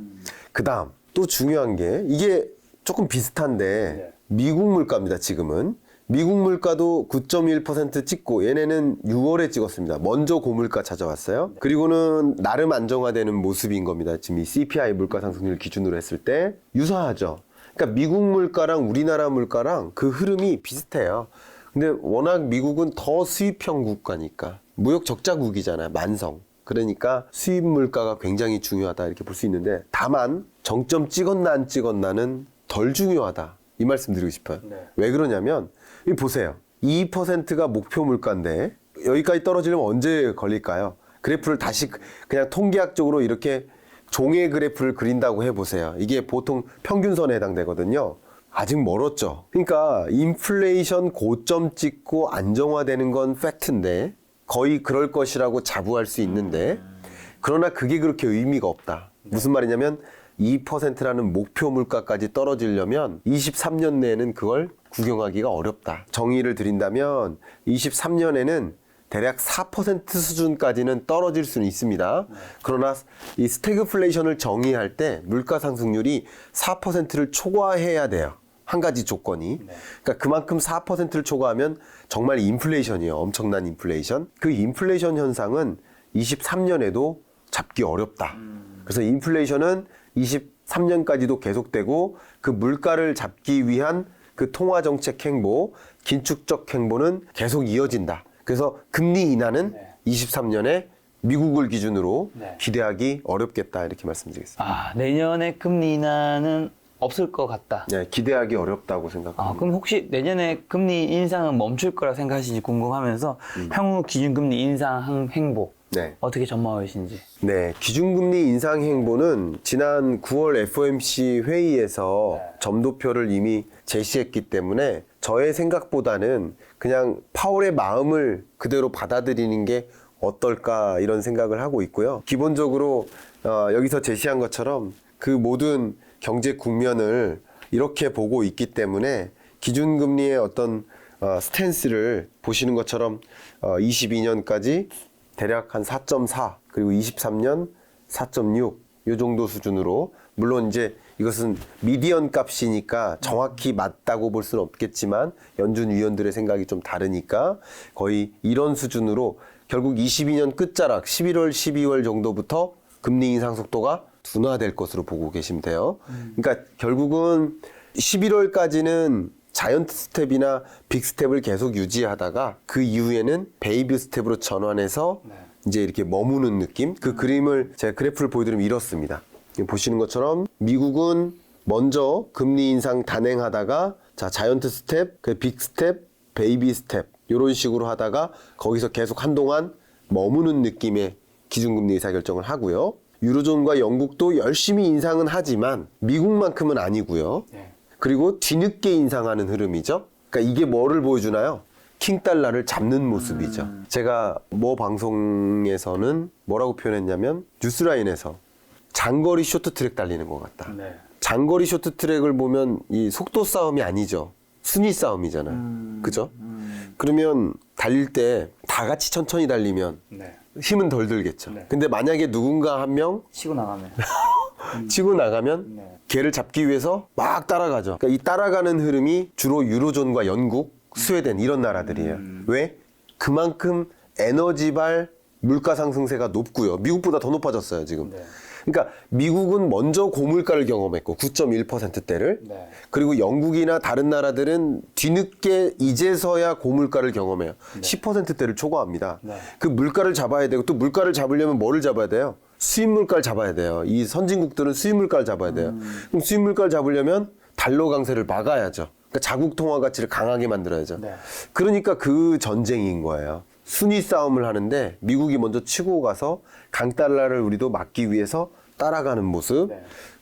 그다음 또 중요한 게 이게 조금 비슷한데 미국 물가입니다. 지금은. 미국 물가도 9.1% 찍고 얘네는 6월에 찍었습니다. 먼저 고물가 찾아왔어요. 그리고는 나름 안정화되는 모습인 겁니다. 지금 이 CPI 물가 상승률 기준으로 했을 때 유사하죠. 그러니까 미국 물가랑 우리나라 물가랑 그 흐름이 비슷해요. 근데 워낙 미국은 더 수입형 국가니까 무역 적자국이잖아요. 만성. 그러니까 수입 물가가 굉장히 중요하다 이렇게 볼 수 있는데 다만 정점 찍었나 안 찍었나는 덜 중요하다. 이 말씀 드리고 싶어요. 왜 그러냐면 이 보세요. 2%가 목표 물가인데 여기까지 떨어지려면 언제 걸릴까요? 그래프를 다시 그냥 통계학적으로 이렇게 종의 그래프를 그린다고 해보세요. 이게 보통 평균선에 해당되거든요. 아직 멀었죠. 그러니까 인플레이션 고점 찍고 안정화되는 건 팩트인데 거의 그럴 것이라고 자부할 수 있는데 그러나 그게 그렇게 의미가 없다. 무슨 말이냐면 2%라는 목표 물가까지 떨어지려면 23년 내에는 그걸 구경하기가 어렵다. 정의를 드린다면 23년에는 대략 4% 수준까지는 떨어질 수는 있습니다. 그러나 이 스태그플레이션을 정의할 때 물가 상승률이 4%를 초과해야 돼요. 한 가지 조건이. 그러니까 그만큼 4%를 초과하면 정말 인플레이션이에요. 엄청난 인플레이션. 그 인플레이션 현상은 23년에도 잡기 어렵다. 그래서 인플레이션은 23년까지도 계속되고 그 물가를 잡기 위한 그 통화정책 행보, 긴축적 행보는 계속 이어진다. 그래서 금리 인하는 23년에 미국을 기준으로 기대하기 어렵겠다 이렇게 말씀드리겠습니다. 아, 내년에 금리 인하는 없을 것 같다. 네, 기대하기 어렵다고 생각합니다. 아, 그럼 혹시 내년에 금리 인상은 멈출 거라 생각하시는지 궁금하면서 향후 기준금리 인상 행보 어떻게 전망하시는지. 네, 기준금리 인상 행보는 지난 9월 FOMC 회의에서 점도표를 이미 제시했기 때문에 저의 생각보다는 그냥 파월의 마음을 그대로 받아들이는 게 어떨까 이런 생각을 하고 있고요. 기본적으로 여기서 제시한 것처럼 그 모든 경제 국면을 이렇게 보고 있기 때문에 기준금리의 어떤 스탠스를 보시는 것처럼 22년까지 대략 한 4.4 그리고 23년 4.6 이 정도 수준으로, 물론 이제 이것은 미디언 값이니까 정확히 맞다고 볼 수는 없겠지만 연준 위원들의 생각이 좀 다르니까 거의 이런 수준으로 결국 22년 끝자락 11월 12월 정도부터 금리 인상 속도가 둔화될 것으로 보고 계시면 돼요. 그러니까 결국은 11월까지는 자이언트 스텝이나 빅 스텝을 계속 유지하다가 그 이후에는 베이비 스텝으로 전환해서 이제 이렇게 머무는 느낌. 그 그림을 제가 그래프를 보여드리면 이렇습니다. 보시는 것처럼 미국은 먼저 금리 인상 단행하다가 자 자이언트 스텝, 그 빅 스텝, 베이비 스텝 이런 식으로 하다가 거기서 계속 한동안 머무는 느낌의 기준금리 의사결정을 하고요. 유로존과 영국도 열심히 인상은 하지만 미국만큼은 아니고요. 그리고 뒤늦게 인상하는 흐름이죠. 그러니까 이게 뭐를 보여주나요? 킹달러를 잡는 모습이죠. 제가 뭐 방송에서는 뭐라고 표현했냐면 뉴스라인에서 장거리 쇼트트랙 달리는 것 같다. 장거리 쇼트트랙을 보면 이 속도 싸움이 아니죠. 순위 싸움이잖아요. 그죠? 그러면 달릴 때 다 같이 천천히 달리면 힘은 덜 들겠죠. 근데 만약에 누군가 한 명 치고 나가면 치고 나가면 걔를 잡기 위해서 막 따라가죠. 그러니까 이 따라가는 흐름이 주로 유로존과 영국, 스웨덴 이런 나라들이에요. 왜? 그만큼 에너지발 물가 상승세가 높고요. 미국보다 더 높아졌어요, 지금. 그러니까 미국은 먼저 고물가를 경험했고 9.1%대를 그리고 영국이나 다른 나라들은 뒤늦게 이제서야 고물가를 경험해요. 10%대를 초과합니다. 그 물가를 잡아야 되고 또 물가를 잡으려면 뭐를 잡아야 돼요? 수입 물가를 잡아야 돼요. 이 선진국들은 수입 물가를 잡아야 돼요. 그럼 수입 물가를 잡으려면 달러 강세를 막아야죠. 그러니까 자국 통화 가치를 강하게 만들어야죠. 그러니까 그 전쟁인 거예요. 순위 싸움을 하는데 미국이 먼저 치고 가서 강달러를 우리도 막기 위해서 따라가는 모습.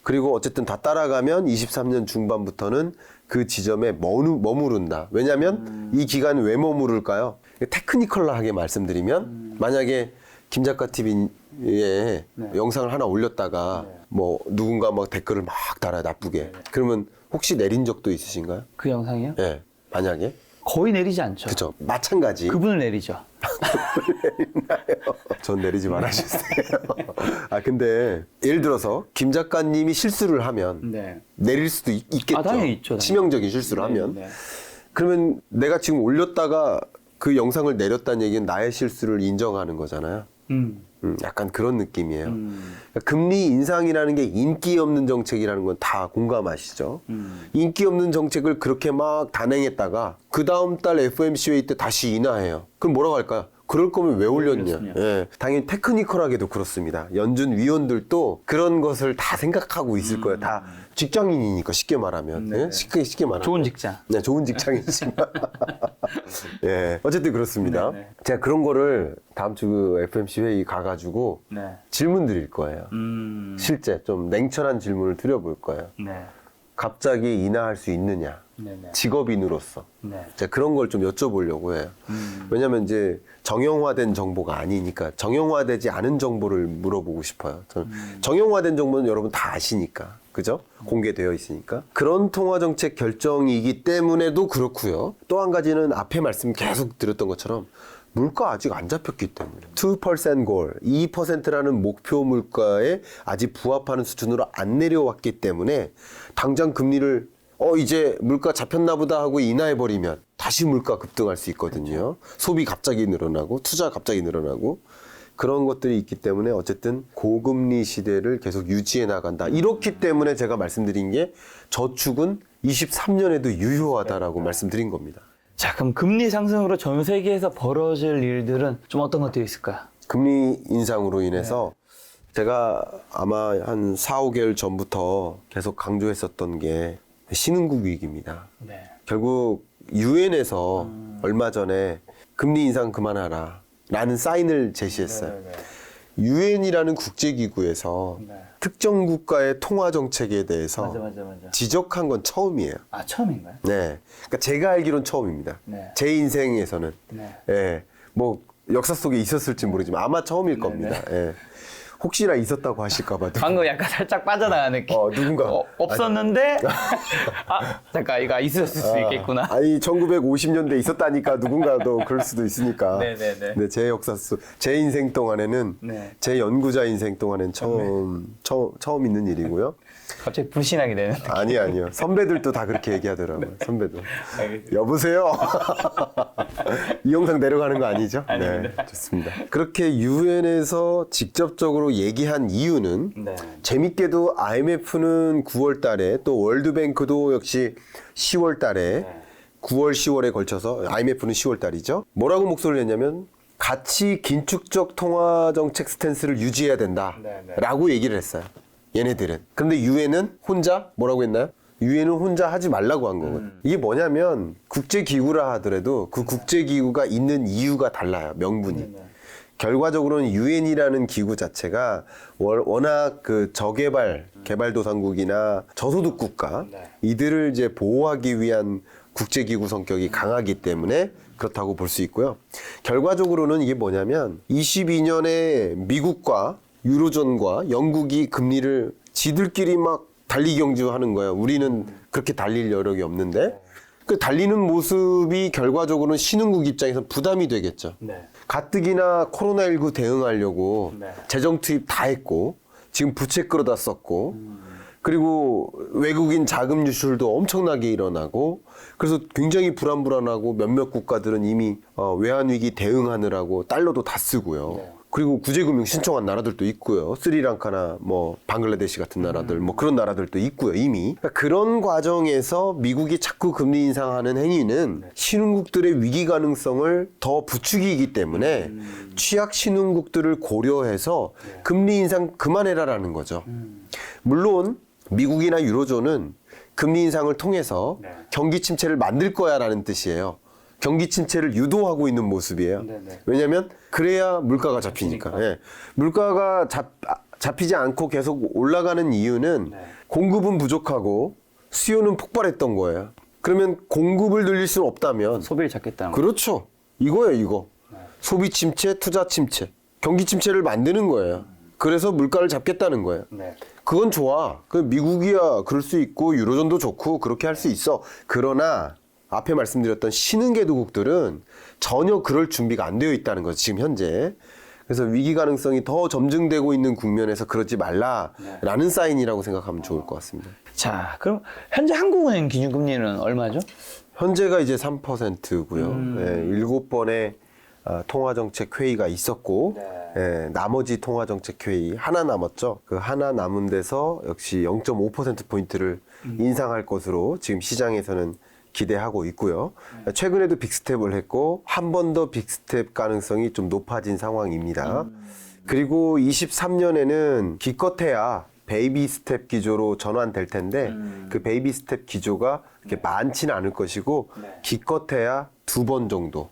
그리고 어쨌든 다 따라가면 23년 중반부터는 그 지점에 머무른다. 왜냐하면 이 기간은 왜 머무를까요? 테크니컬하게 말씀드리면 만약에 김 작가 TV에 영상을 하나 올렸다가 뭐 누군가 막 댓글을 막 달아요, 나쁘게. 그러면 혹시 내린 적도 있으신가요? 그 영상이요? 예. 만약에? 거의 내리지 않죠. 그죠. 마찬가지. 그분을 내리죠. 전 내리지 말아주세요. 아, 근데 예를 들어서 김 작가님이 실수를 하면 내릴 수도 있겠죠. 아, 당연히 있죠. 당연히. 치명적인 실수를 하면. 그러면 내가 지금 올렸다가 그 영상을 내렸다는 얘기는 나의 실수를 인정하는 거잖아요. 약간 그런 느낌이에요. 그러니까 금리 인상이라는 게 인기 없는 정책이라는 건 다 공감하시죠? 인기 없는 정책을 그렇게 막 단행했다가 그 다음 달 FOMC 회의 때 다시 인하해요. 그럼 뭐라고 할까요? 그럴 거면 왜 올렸냐? 예, 당연히 테크니컬하게도 그렇습니다. 연준 위원들도 그런 것을 다 생각하고 있을 거예요. 다 직장인이니까 쉽게 말하면. 예? 쉽게 말하면. 좋은 직장. 네, 좋은 직장이지만. 예, 어쨌든 그렇습니다. 제가 그런 거를 다음 주 그 FOMC 회의 가가지고 질문 드릴 거예요. 실제 좀 냉철한 질문을 드려볼 거예요. 갑자기 인하할 수 있느냐? 직업인으로서. 제가 그런 걸 좀 여쭤보려고 해요. 왜냐면 이제 정형화된 정보가 아니니까 정형화되지 않은 정보를 물어보고 싶어요. 저는 정형화된 정보는 여러분 다 아시니까. 그죠? 공개되어 있으니까. 그런 통화정책 결정이기 때문에도 그렇고요. 또 한 가지는 앞에 말씀 계속 드렸던 것처럼 물가 아직 안 잡혔기 때문에 2% 골, 2%라는 목표 물가에 아직 부합하는 수준으로 안 내려왔기 때문에 당장 금리를 이제 물가 잡혔나 보다 하고 인하해버리면 다시 물가 급등할 수 있거든요. 소비 갑자기 늘어나고 투자 갑자기 늘어나고 그런 것들이 있기 때문에 어쨌든 고금리 시대를 계속 유지해 나간다. 이렇기 때문에 제가 말씀드린 게 저축은 23년에도 유효하다라고 말씀드린 겁니다. 자, 그럼 금리 상승으로 전 세계에서 벌어질 일들은 좀 어떤 것들이 있을까요? 금리 인상으로 인해서 제가 아마 한 4, 5개월 전부터 계속 강조했었던 게 신흥국 위기입니다. 결국 유엔에서 얼마 전에 금리 인상 그만하라 라는 사인을 제시했어요. 유엔이라는 국제기구에서 특정 국가의 통화 정책에 대해서 맞아. 지적한 건 처음이에요. 아, 처음인가요? 네. 그러니까 제가 알기로는 처음입니다. 네. 제 인생에서는. 네. 예. 뭐 역사 속에 있었을지 모르지만 아마 처음일 겁니다. 예. 혹시나 있었다고 하실까봐. 방금 약간 살짝 빠져나가는 느낌. 누군가. 없었는데 잠깐 이거 있었을 수 있겠구나. 아니 1950년대 있었다니까 누군가도 그럴 수도 있으니까. 네네네. 네, 제 역사 속, 제 인생 동안에는 네. 제 연구자 인생 동안엔 처음 있는 일이고요. 갑자기 불신하게 되는 느낌. 아니요. 선배들도 다 그렇게 얘기하더라고요. 선배도. 알겠습니다. 여보세요. 이 영상 내려가는 거 아니죠? 아닙니다. 네, 좋습니다. 그렇게 유엔에서 직접적으로 얘기한 이유는 네. 재밌게도 IMF는 9월 달에 또 월드뱅크도 역시 10월 달에 9월, 10월에 걸쳐서 IMF는 10월 달이죠. 뭐라고 목소리를 냈냐면 같이 긴축적 통화 정책 스탠스를 유지해야 된다라고 얘기를 했어요. 얘네들은. 그런데 유엔은 혼자 뭐라고 했나요? 유엔은 혼자 하지 말라고 한 거거든요. 이게 뭐냐면 국제기구라 하더라도 그 국제기구가 있는 이유가 달라요. 명분이. 결과적으로는 유엔이라는 기구 자체가 워낙 그 개발도상국이나 저소득 국가 이들을 이제 보호하기 위한 국제기구 성격이 강하기 때문에 그렇다고 볼 수 있고요. 결과적으로는 이게 뭐냐면 22년에 미국과 유로존과 영국이 금리를 지들끼리 막 달리 경주하는 거예요. 우리는 그렇게 달릴 여력이 없는데 그 달리는 모습이 결과적으로는 신흥국 입장에서 부담이 되겠죠. 네. 가뜩이나 코로나19 대응하려고 네. 재정 투입 다 했고 지금 부채 끌어다 썼고 그리고 외국인 자금 유출도 엄청나게 일어나고 그래서 굉장히 불안하고 몇몇 국가들은 이미 외환위기 대응하느라고 달러도 다 쓰고요. 네. 그리고 구제금융 신청한 나라들도 있고요. 스리랑카나 뭐 방글라데시 같은 나라들 뭐 그런 나라들도 있고요. 이미. 그러니까 그런 과정에서 미국이 자꾸 금리 인상하는 행위는 신흥국들의 위기 가능성을 더 부추기기 때문에 취약 신흥국들을 고려해서 금리 인상 그만해라라는 거죠. 물론 미국이나 유로존은 금리 인상을 통해서 경기 침체를 만들 거야라는 뜻이에요. 경기 침체를 유도하고 있는 모습이에요. 네네. 왜냐하면 그래야 물가가 잡히니까. 예. 물가가 잡히지 않고 계속 올라가는 이유는 공급은 부족하고 수요는 폭발했던 거예요. 그러면 공급을 늘릴 수는 없다면 소비를 잡겠다는 거. 그렇죠. 이거예요, 이거. 소비 침체, 투자 침체, 경기 침체를 만드는 거예요. 그래서 물가를 잡겠다는 거예요. 네. 그건 좋아. 그 미국이야 그럴 수 있고 유로존도 좋고 그렇게 할 수 있어. 그러나 앞에 말씀드렸던 신흥개도국들은 전혀 그럴 준비가 안 되어 있다는 거죠. 지금 현재. 그래서 위기 가능성이 더 점증되고 있는 국면에서 그러지 말라라는 사인이라고 생각하면 좋을 것 같습니다. 자, 그럼 현재 한국은행 기준금리는 얼마죠? 현재가 이제 3%고요. 7번의 통화정책 회의가 있었고 나머지 통화정책 회의 하나 남았죠. 그 하나 남은 데서 역시 0.5%포인트를 인상할 것으로 지금 시장에서는 기대하고 있고요. 최근에도 빅스텝을 했고 한 번 더 빅스텝 가능성이 좀 높아진 상황입니다. 그리고 23년에는 기껏해야 베이비 스텝 기조로 전환될 텐데 그 베이비 스텝 기조가 그렇게 많지는 않을 것이고 기껏해야 2번 정도.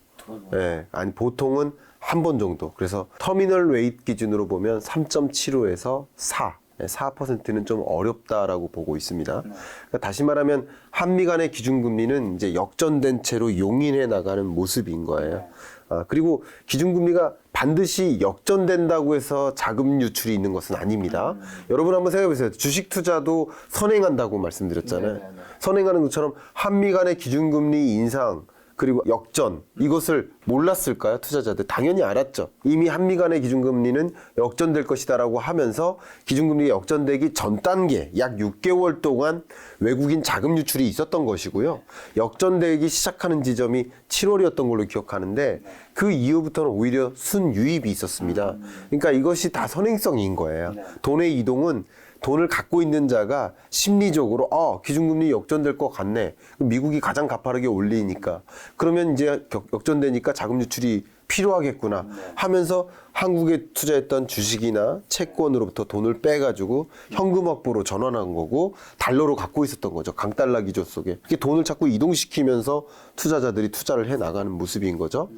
아니 보통은 한 번 정도. 그래서 터미널 웨이트 기준으로 보면 3.75에서 4. 4%는 좀 어렵다라고 보고 있습니다. 그러니까 다시 말하면 한미 간의 기준금리는 이제 역전된 채로 용인해 나가는 모습인 거예요. 그리고 기준금리가 반드시 역전된다고 해서 자금 유출이 있는 것은 아닙니다. 여러분 한번 생각해 보세요. 주식 투자도 선행한다고 말씀드렸잖아요. 선행하는 것처럼 한미 간의 기준금리 인상 그리고 역전 이것을 몰랐을까요? 투자자들 당연히 알았죠. 이미 한미 간의 기준금리는 역전될 것이다라고 하면서 기준금리 역전되기 전 단계 약 6개월 동안 외국인 자금 유출이 있었던 것이고요. 역전되기 시작하는 지점이 7월이었던 걸로 기억하는데 그 이후부터는 오히려 순유입이 있었습니다. 그러니까 이것이 다 선행성인 거예요. 돈의 이동은 돈을 갖고 있는 자가 심리적으로 기준금리 역전될 것 같네. 미국이 가장 가파르게 올리니까. 그러면 이제 역전되니까 자금 유출이 필요하겠구나 하면서 한국에 투자했던 주식이나 채권으로부터 돈을 빼가지고 현금 확보로 전환한 거고 달러로 갖고 있었던 거죠. 강달러 기조 속에. 이렇게 돈을 자꾸 이동시키면서 투자자들이 투자를 해 나가는 모습인 거죠.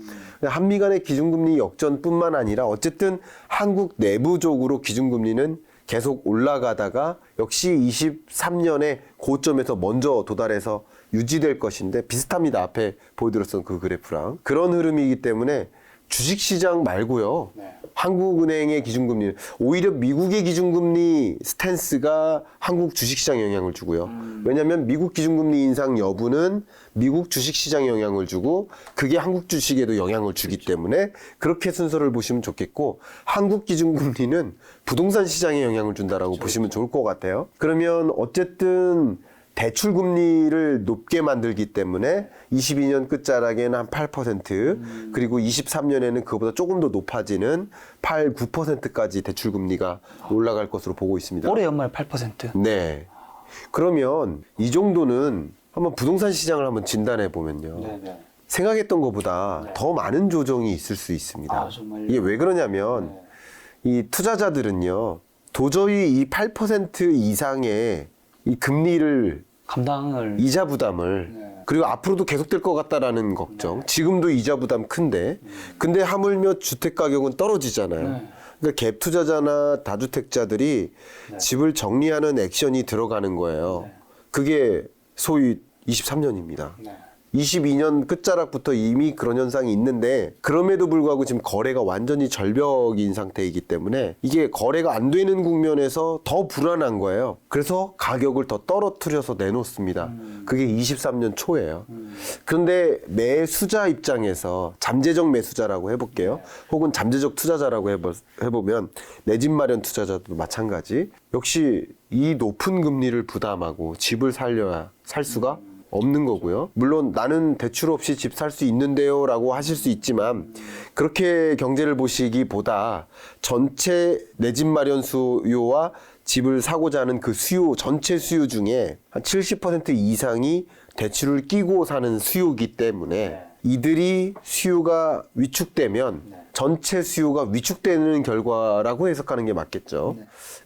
한미 간의 기준금리 역전뿐만 아니라 어쨌든 한국 내부적으로 기준금리는 계속 올라가다가 역시 23년에 고점에서 먼저 도달해서 유지될 것인데 비슷합니다. 앞에 보여드렸던 그 그래프랑. 그런 흐름이기 때문에 주식시장 말고요. 한국은행의 기준금리, 오히려 미국의 기준금리 스탠스가 한국 주식시장에 영향을 주고요. 왜냐하면 미국 기준금리 인상 여부는 미국 주식시장에 영향을 주고 그게 한국 주식에도 영향을 주기 때문에 그렇게 순서를 보시면 좋겠고, 한국 기준금리는 부동산 시장에 영향을 준다라고 보시면 좋을 것 같아요. 그러면 어쨌든 대출 금리를 높게 만들기 때문에 22년 끝자락에는 한 8%, 그리고 23년에는 그거보다 조금 더 높아지는 8, 9%까지 대출 금리가 올라갈 것으로 보고 있습니다. 올해 연말 8%. 네. 그러면 이 정도는 한번 부동산 시장을 한번 진단해 보면요. 생각했던 것보다 더 많은 조정이 있을 수 있습니다. 아, 정말요? 이게 왜 그러냐면 이 투자자들은요, 도저히 이 8% 이상의 이 금리를 감당을. 이자 부담을 그리고 앞으로도 계속될 것 같다라는 걱정. 지금도 이자 부담 큰데 근데 하물며 주택 가격은 떨어지잖아요. 그러니까 갭 투자자나 다주택자들이 집을 정리하는 액션이 들어가는 거예요. 그게 소위 23년입니다. 22년 끝자락부터 이미 그런 현상이 있는데, 그럼에도 불구하고 지금 거래가 완전히 절벽인 상태이기 때문에 이게 거래가 안 되는 국면에서 더 불안한 거예요. 그래서 가격을 더 떨어뜨려서 내놓습니다. 그게 23년 초예요. 그런데 매수자 입장에서 잠재적 매수자라고 해볼게요. 혹은 잠재적 투자자라고 해보면 내 집 마련 투자자도 마찬가지. 역시 이 높은 금리를 부담하고 집을 살 수가 없는 거고요. 물론 나는 대출 없이 집 살 수 있는데요 라고 하실 수 있지만, 그렇게 경제를 보시기보다 전체 내 집 마련 수요와 집을 사고자 하는 그 수요, 전체 수요 중에 한 70% 이상이 대출을 끼고 사는 수요이기 때문에 이들이 수요가 위축되면 전체 수요가 위축되는 결과라고 해석하는 게 맞겠죠.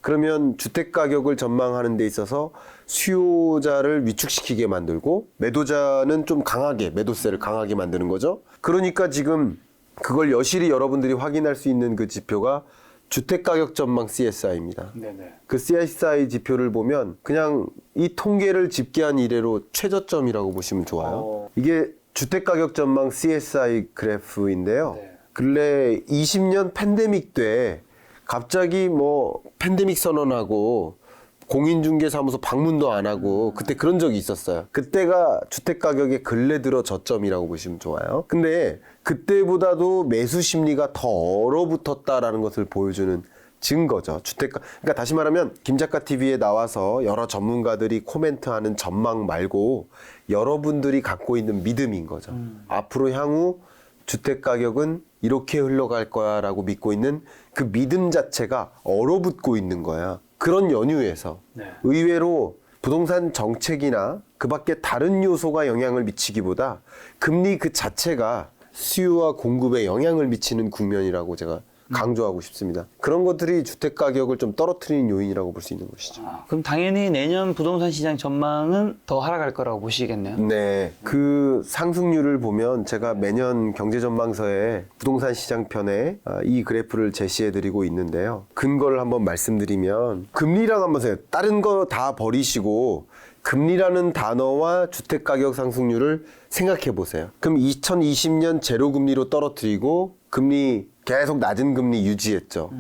그러면 주택 가격을 전망하는 데 있어서 수요자를 위축시키게 만들고 매도자는 좀 강하게, 매도세를 강하게 만드는 거죠. 그러니까 지금 그걸 여실히 여러분들이 확인할 수 있는 그 지표가 주택가격 전망 CSI입니다. 그 CSI 지표를 보면 그냥 이 통계를 집계한 이래로 최저점이라고 보시면 좋아요. 이게 주택가격 전망 CSI 그래프인데요. 근래 20년 팬데믹 때 갑자기 뭐 팬데믹 선언하고 공인중개사무소 방문도 안 하고 그때 그런 적이 있었어요. 그때가 주택가격의 근래 들어 저점이라고 보시면 좋아요. 근데 그때보다도 매수 심리가 더 얼어붙었다라는 것을 보여주는 증거죠. 그러니까 다시 말하면 김작가 TV에 나와서 여러 전문가들이 코멘트하는 전망 말고 여러분들이 갖고 있는 믿음인 거죠. 앞으로 향후 주택 가격은 이렇게 흘러갈 거야 라고 믿고 있는 그 믿음 자체가 얼어붙고 있는 거야. 그런 연유에서 의외로 부동산 정책이나 그 밖에 다른 요소가 영향을 미치기보다 금리 그 자체가 수요와 공급에 영향을 미치는 국면이라고 제가 강조하고 싶습니다. 그런 것들이 주택 가격을 좀 떨어뜨리는 요인이라고 볼 수 있는 것이죠. 그럼 당연히 내년 부동산 시장 전망은 더 하락할 거라고 보시겠네요. 네. 그 상승률을 보면 제가 매년 경제전망서에 부동산 시장 편에 이 그래프를 제시해드리고 있는데요. 근거를 한번 말씀드리면 금리랑 한번 생각해요. 다른 거 다 버리시고 금리라는 단어와 주택가격 상승률을 생각해 보세요. 그럼 2020년 제로금리로 떨어뜨리고 금리 계속 낮은 금리 유지했죠.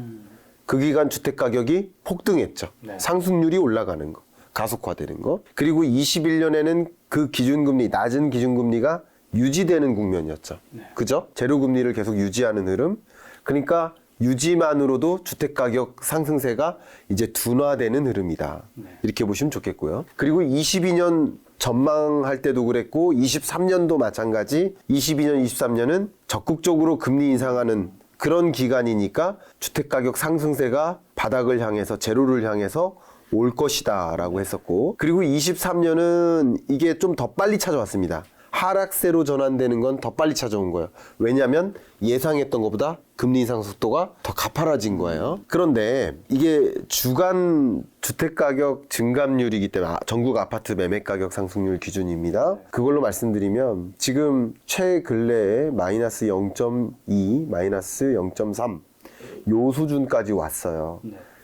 그 기간 주택가격이 폭등했죠. 상승률이 올라가는 거, 가속화되는 거. 그리고 21년에는 그 기준금리, 낮은 기준금리가 유지되는 국면이었죠. 그죠? 제로금리를 계속 유지하는 흐름. 그러니까 유지만으로도 주택가격 상승세가 이제 둔화되는 흐름이다. 이렇게 보시면 좋겠고요. 그리고 22년 전망할 때도 그랬고 23년도 마찬가지. 22년, 23년은 적극적으로 금리 인상하는 그런 기간이니까 주택가격 상승세가 바닥을 향해서 제로를 향해서 올 것이다 라고 했었고, 그리고 23년은 이게 좀 더 빨리 찾아왔습니다. 하락세로 전환되는 건 더 빨리 찾아온 거예요. 왜냐하면 예상했던 것보다 금리 인상 속도가 더 가파라진 거예요. 그런데 이게 주간 주택가격 증감률이기 때문에 전국 아파트 매매가격 상승률 기준입니다. 그걸로 말씀드리면 지금 최근래에 마이너스 0.2, 마이너스 0.3 요 수준까지 왔어요.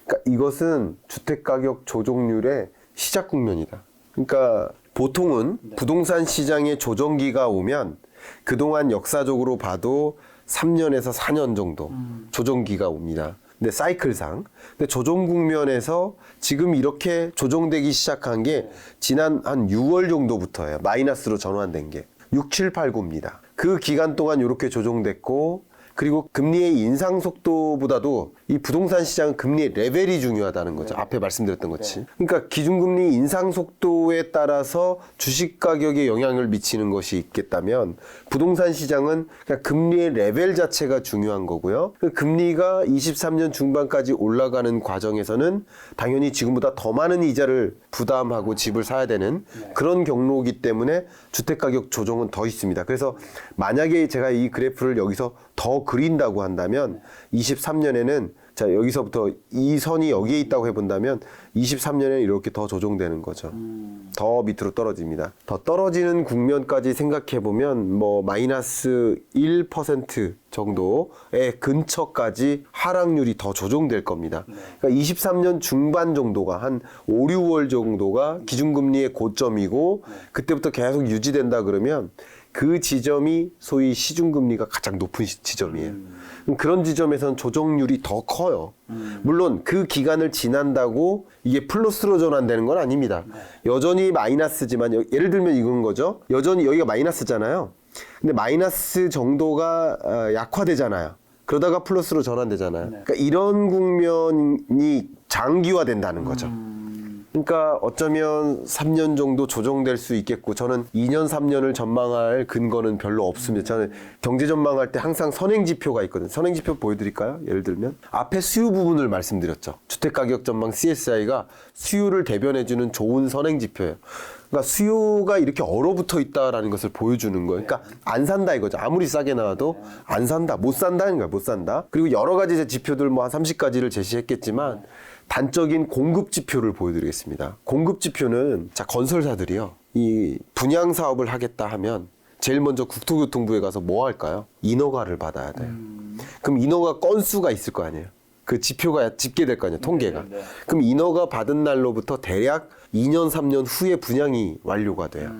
그러니까 이것은 주택가격 조정률의 시작 국면이다. 그러니까 보통은 부동산 시장의 조정기가 오면 그동안 역사적으로 봐도 3년에서 4년 정도 조정기가 옵니다. 근데 사이클상. 근데 조정 국면에서 지금 이렇게 조정되기 시작한 게 지난 한 6월 정도부터예요. 마이너스로 전환된 게. 6, 7, 8, 9입니다. 그 기간 동안 이렇게 조정됐고 그리고 금리의 인상 속도보다도 이 부동산 시장은 금리의 레벨이 중요하다는 거죠. 앞에 말씀드렸던 것이. 그러니까 기준금리 인상 속도에 따라서 주식 가격에 영향을 미치는 것이 있겠다면 부동산 시장은 그냥 금리의 레벨 자체가 중요한 거고요. 그 금리가 23년 중반까지 올라가는 과정에서는 당연히 지금보다 더 많은 이자를 부담하고 집을 사야 되는 그런 경로이기 때문에 주택가격 조정은 더 있습니다. 그래서 만약에 제가 이 그래프를 여기서 더 그린다고 한다면 23년에는 자 여기서부터 이 선이 여기에 있다고 해본다면 23년에는 이렇게 더 조정되는 거죠. 더 밑으로 떨어집니다. 더 떨어지는 국면까지 생각해보면 뭐 마이너스 1% 정도의 근처까지 하락률이 더 조정될 겁니다. 그러니까 23년 중반 정도가 한 5, 6월 정도가 기준금리의 고점이고 그때부터 계속 유지된다 그러면 그 지점이 소위 시중금리가 가장 높은 지점이에요. 그런 지점에서는 조정률이 더 커요. 물론 그 기간을 지난다고 이게 플러스로 전환되는 건 아닙니다. 여전히 마이너스지만 예를 들면 이건 거죠. 여전히 여기가 마이너스잖아요. 근데 마이너스 정도가 약화되잖아요. 그러다가 플러스로 전환되잖아요. 그러니까 이런 국면이 장기화된다는 거죠. 그러니까 어쩌면 3년 정도 조정될 수 있겠고 저는 2년, 3년을 전망할 근거는 별로 없습니다. 저는 경제 전망할 때 항상 선행지표가 있거든요. 선행지표 보여드릴까요? 예를 들면 앞에 수요 부분을 말씀드렸죠. 주택가격 전망 CSI가 수요를 대변해주는 좋은 선행지표예요. 그러니까 수요가 이렇게 얼어붙어 있다라는 것을 보여주는 거예요. 그러니까 안 산다 이거죠. 아무리 싸게 나와도 안 산다, 못 산다는 거야, 못 산다. 그리고 여러 가지 지표들 뭐 한 30가지를 제시했겠지만 단적인 공급 지표를 보여드리겠습니다. 공급 지표는 자 건설사들이요. 이 분양 사업을 하겠다 하면 제일 먼저 국토교통부에 가서 뭐 할까요? 인허가를 받아야 돼요. 그럼 인허가 건수가 있을 거 아니에요. 그 지표가 집계될 거 아니에요. 통계가. 그럼 인허가 받은 날로부터 대략 2년, 3년 후에 분양이 완료가 돼요.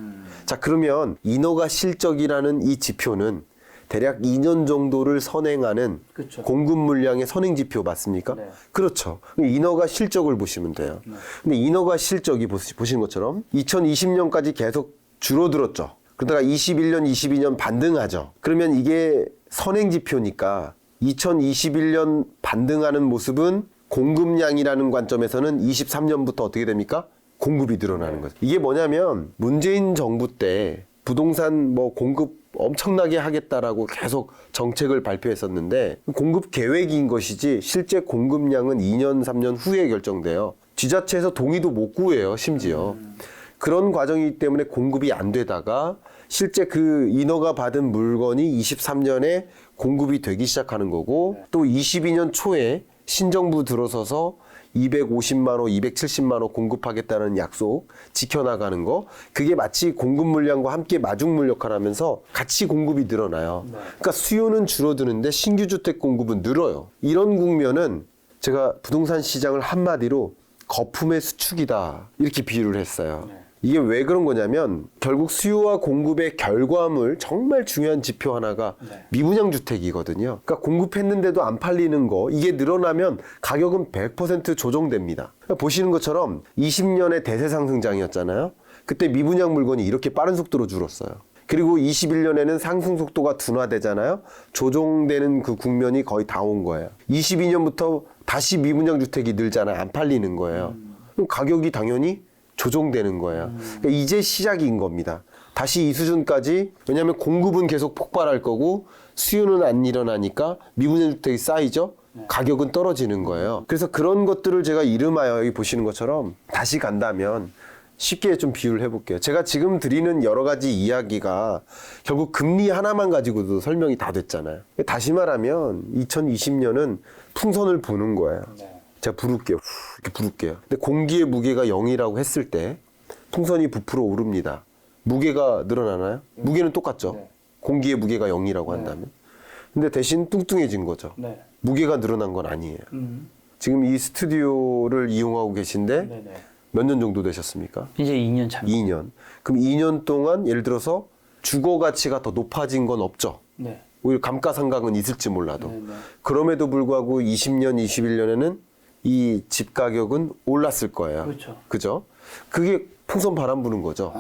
자 그러면 인허가 실적이라는 이 지표는 대략 2년 정도를 선행하는 그쵸. 공급 물량의 선행 지표 맞습니까? 네. 그렇죠. 인허가 실적을 보시면 돼요. 근데 인허가 실적이 보신 것처럼 2020년까지 계속 줄어들었죠. 그러다가 21년, 22년 반등하죠. 그러면 이게 선행 지표니까 2021년 반등하는 모습은 공급량이라는 관점에서는 23년부터 어떻게 됩니까? 공급이 늘어나는 거죠. 이게 뭐냐면 문재인 정부 때 부동산 뭐 공급 엄청나게 하겠다라고 계속 정책을 발표했었는데 공급 계획인 것이지 실제 공급량은 2년, 3년 후에 결정돼요. 지자체에서 동의도 못 구해요, 심지어. 그런 과정이기 때문에 공급이 안 되다가 실제 그 인허가 받은 물건이 23년에 공급이 되기 시작하는 거고 또 22년 초에 신정부 들어서서 250만 원, 270만 원 공급하겠다는 약속 지켜나가는 거 그게 마치 공급 물량과 함께 마중물 역할을 하면서 같이 공급이 늘어나요. 그러니까 수요는 줄어드는데 신규 주택 공급은 늘어요. 이런 국면은 제가 부동산 시장을 한마디로 거품의 수축이다 이렇게 비유를 했어요. 이게 왜 그런 거냐면 결국 수요와 공급의 결과물 정말 중요한 지표 하나가 미분양 주택이거든요. 그러니까 공급했는데도 안 팔리는 거 이게 늘어나면 가격은 100% 조정됩니다. 그러니까 보시는 것처럼 20년의 대세 상승장이었잖아요. 그때 미분양 물건이 이렇게 빠른 속도로 줄었어요. 그리고 21년에는 상승 속도가 둔화되잖아요. 조정되는 그 국면이 거의 다 온 거예요. 22년부터 다시 미분양 주택이 늘잖아요. 안 팔리는 거예요. 그럼 가격이 당연히 조정되는 거예요. 그러니까 이제 시작인 겁니다. 다시 이 수준까지 왜냐하면 공급은 계속 폭발할 거고 수요는 안 일어나니까 미분양 주택이 쌓이죠. 가격은 떨어지는 거예요. 그래서 그런 것들을 제가 이름하여 여기 보시는 것처럼 다시 간다면 쉽게 좀 비유를 해볼게요. 제가 지금 드리는 여러 가지 이야기가 결국 금리 하나만 가지고도 설명이 다 됐잖아요. 다시 말하면 2020년은 풍선을 부는 거예요. 제가 부를게요. 이렇게 부를게요. 근데 공기의 무게가 0이라고 했을 때 풍선이 부풀어 오릅니다. 무게가 늘어나나요? 무게는 똑같죠. 공기의 무게가 0이라고 한다면. 근데 대신 뚱뚱해진 거죠. 무게가 늘어난 건 아니에요. 지금 이 스튜디오를 이용하고 계신데 몇 년 정도 되셨습니까? 이제 2년 차입니다. 2년. 그럼 2년 동안 예를 들어서 주거 가치가 더 높아진 건 없죠. 네. 오히려 감가상각은 있을지 몰라도. 그럼에도 불구하고 20년, 21년에는 이 집 가격은 올랐을 거예요. 그렇죠. 그죠? 그게 풍선 바람 부는 거죠.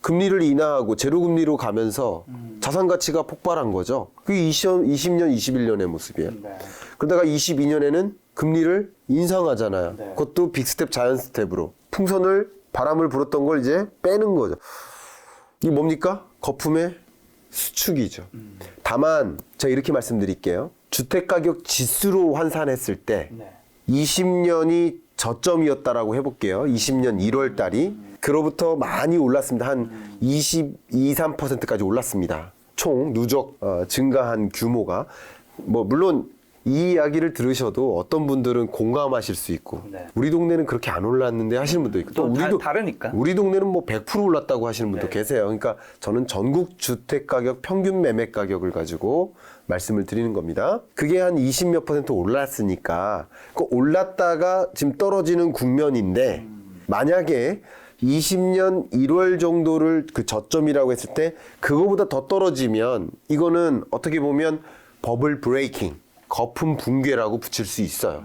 금리를 인하하고 제로금리로 가면서 자산 가치가 폭발한 거죠. 그게 20년, 21년의 모습이에요. 그러다가 22년에는 금리를 인상하잖아요. 그것도 빅스텝, 자이언 스텝으로. 풍선을, 바람을 불었던 걸 이제 빼는 거죠. 이게 뭡니까? 거품의 수축이죠. 다만 제가 이렇게 말씀드릴게요. 주택가격 지수로 환산했을 때 20년이 저점이었다라고 해볼게요. 20년 1월 달이. 그로부터 많이 올랐습니다. 한 22, 3%까지 올랐습니다. 총 누적 증가한 규모가. 뭐 물론 이 이야기를 들으셔도 어떤 분들은 공감하실 수 있고 우리 동네는 그렇게 안 올랐는데 하시는 분도 있고 또 다르니까. 우리 동네는 뭐 100% 올랐다고 하시는 분도 계세요. 그러니까 저는 전국 주택가격 평균 매매 가격을 가지고 말씀을 드리는 겁니다. 그게 한 20몇 % 올랐으니까 그 올랐다가 지금 떨어지는 국면인데 만약에 20년 1월 정도를 그 저점이라고 했을 때 그거보다 더 떨어지면 이거는 어떻게 보면 버블 브레이킹, 거품 붕괴라고 붙일 수 있어요.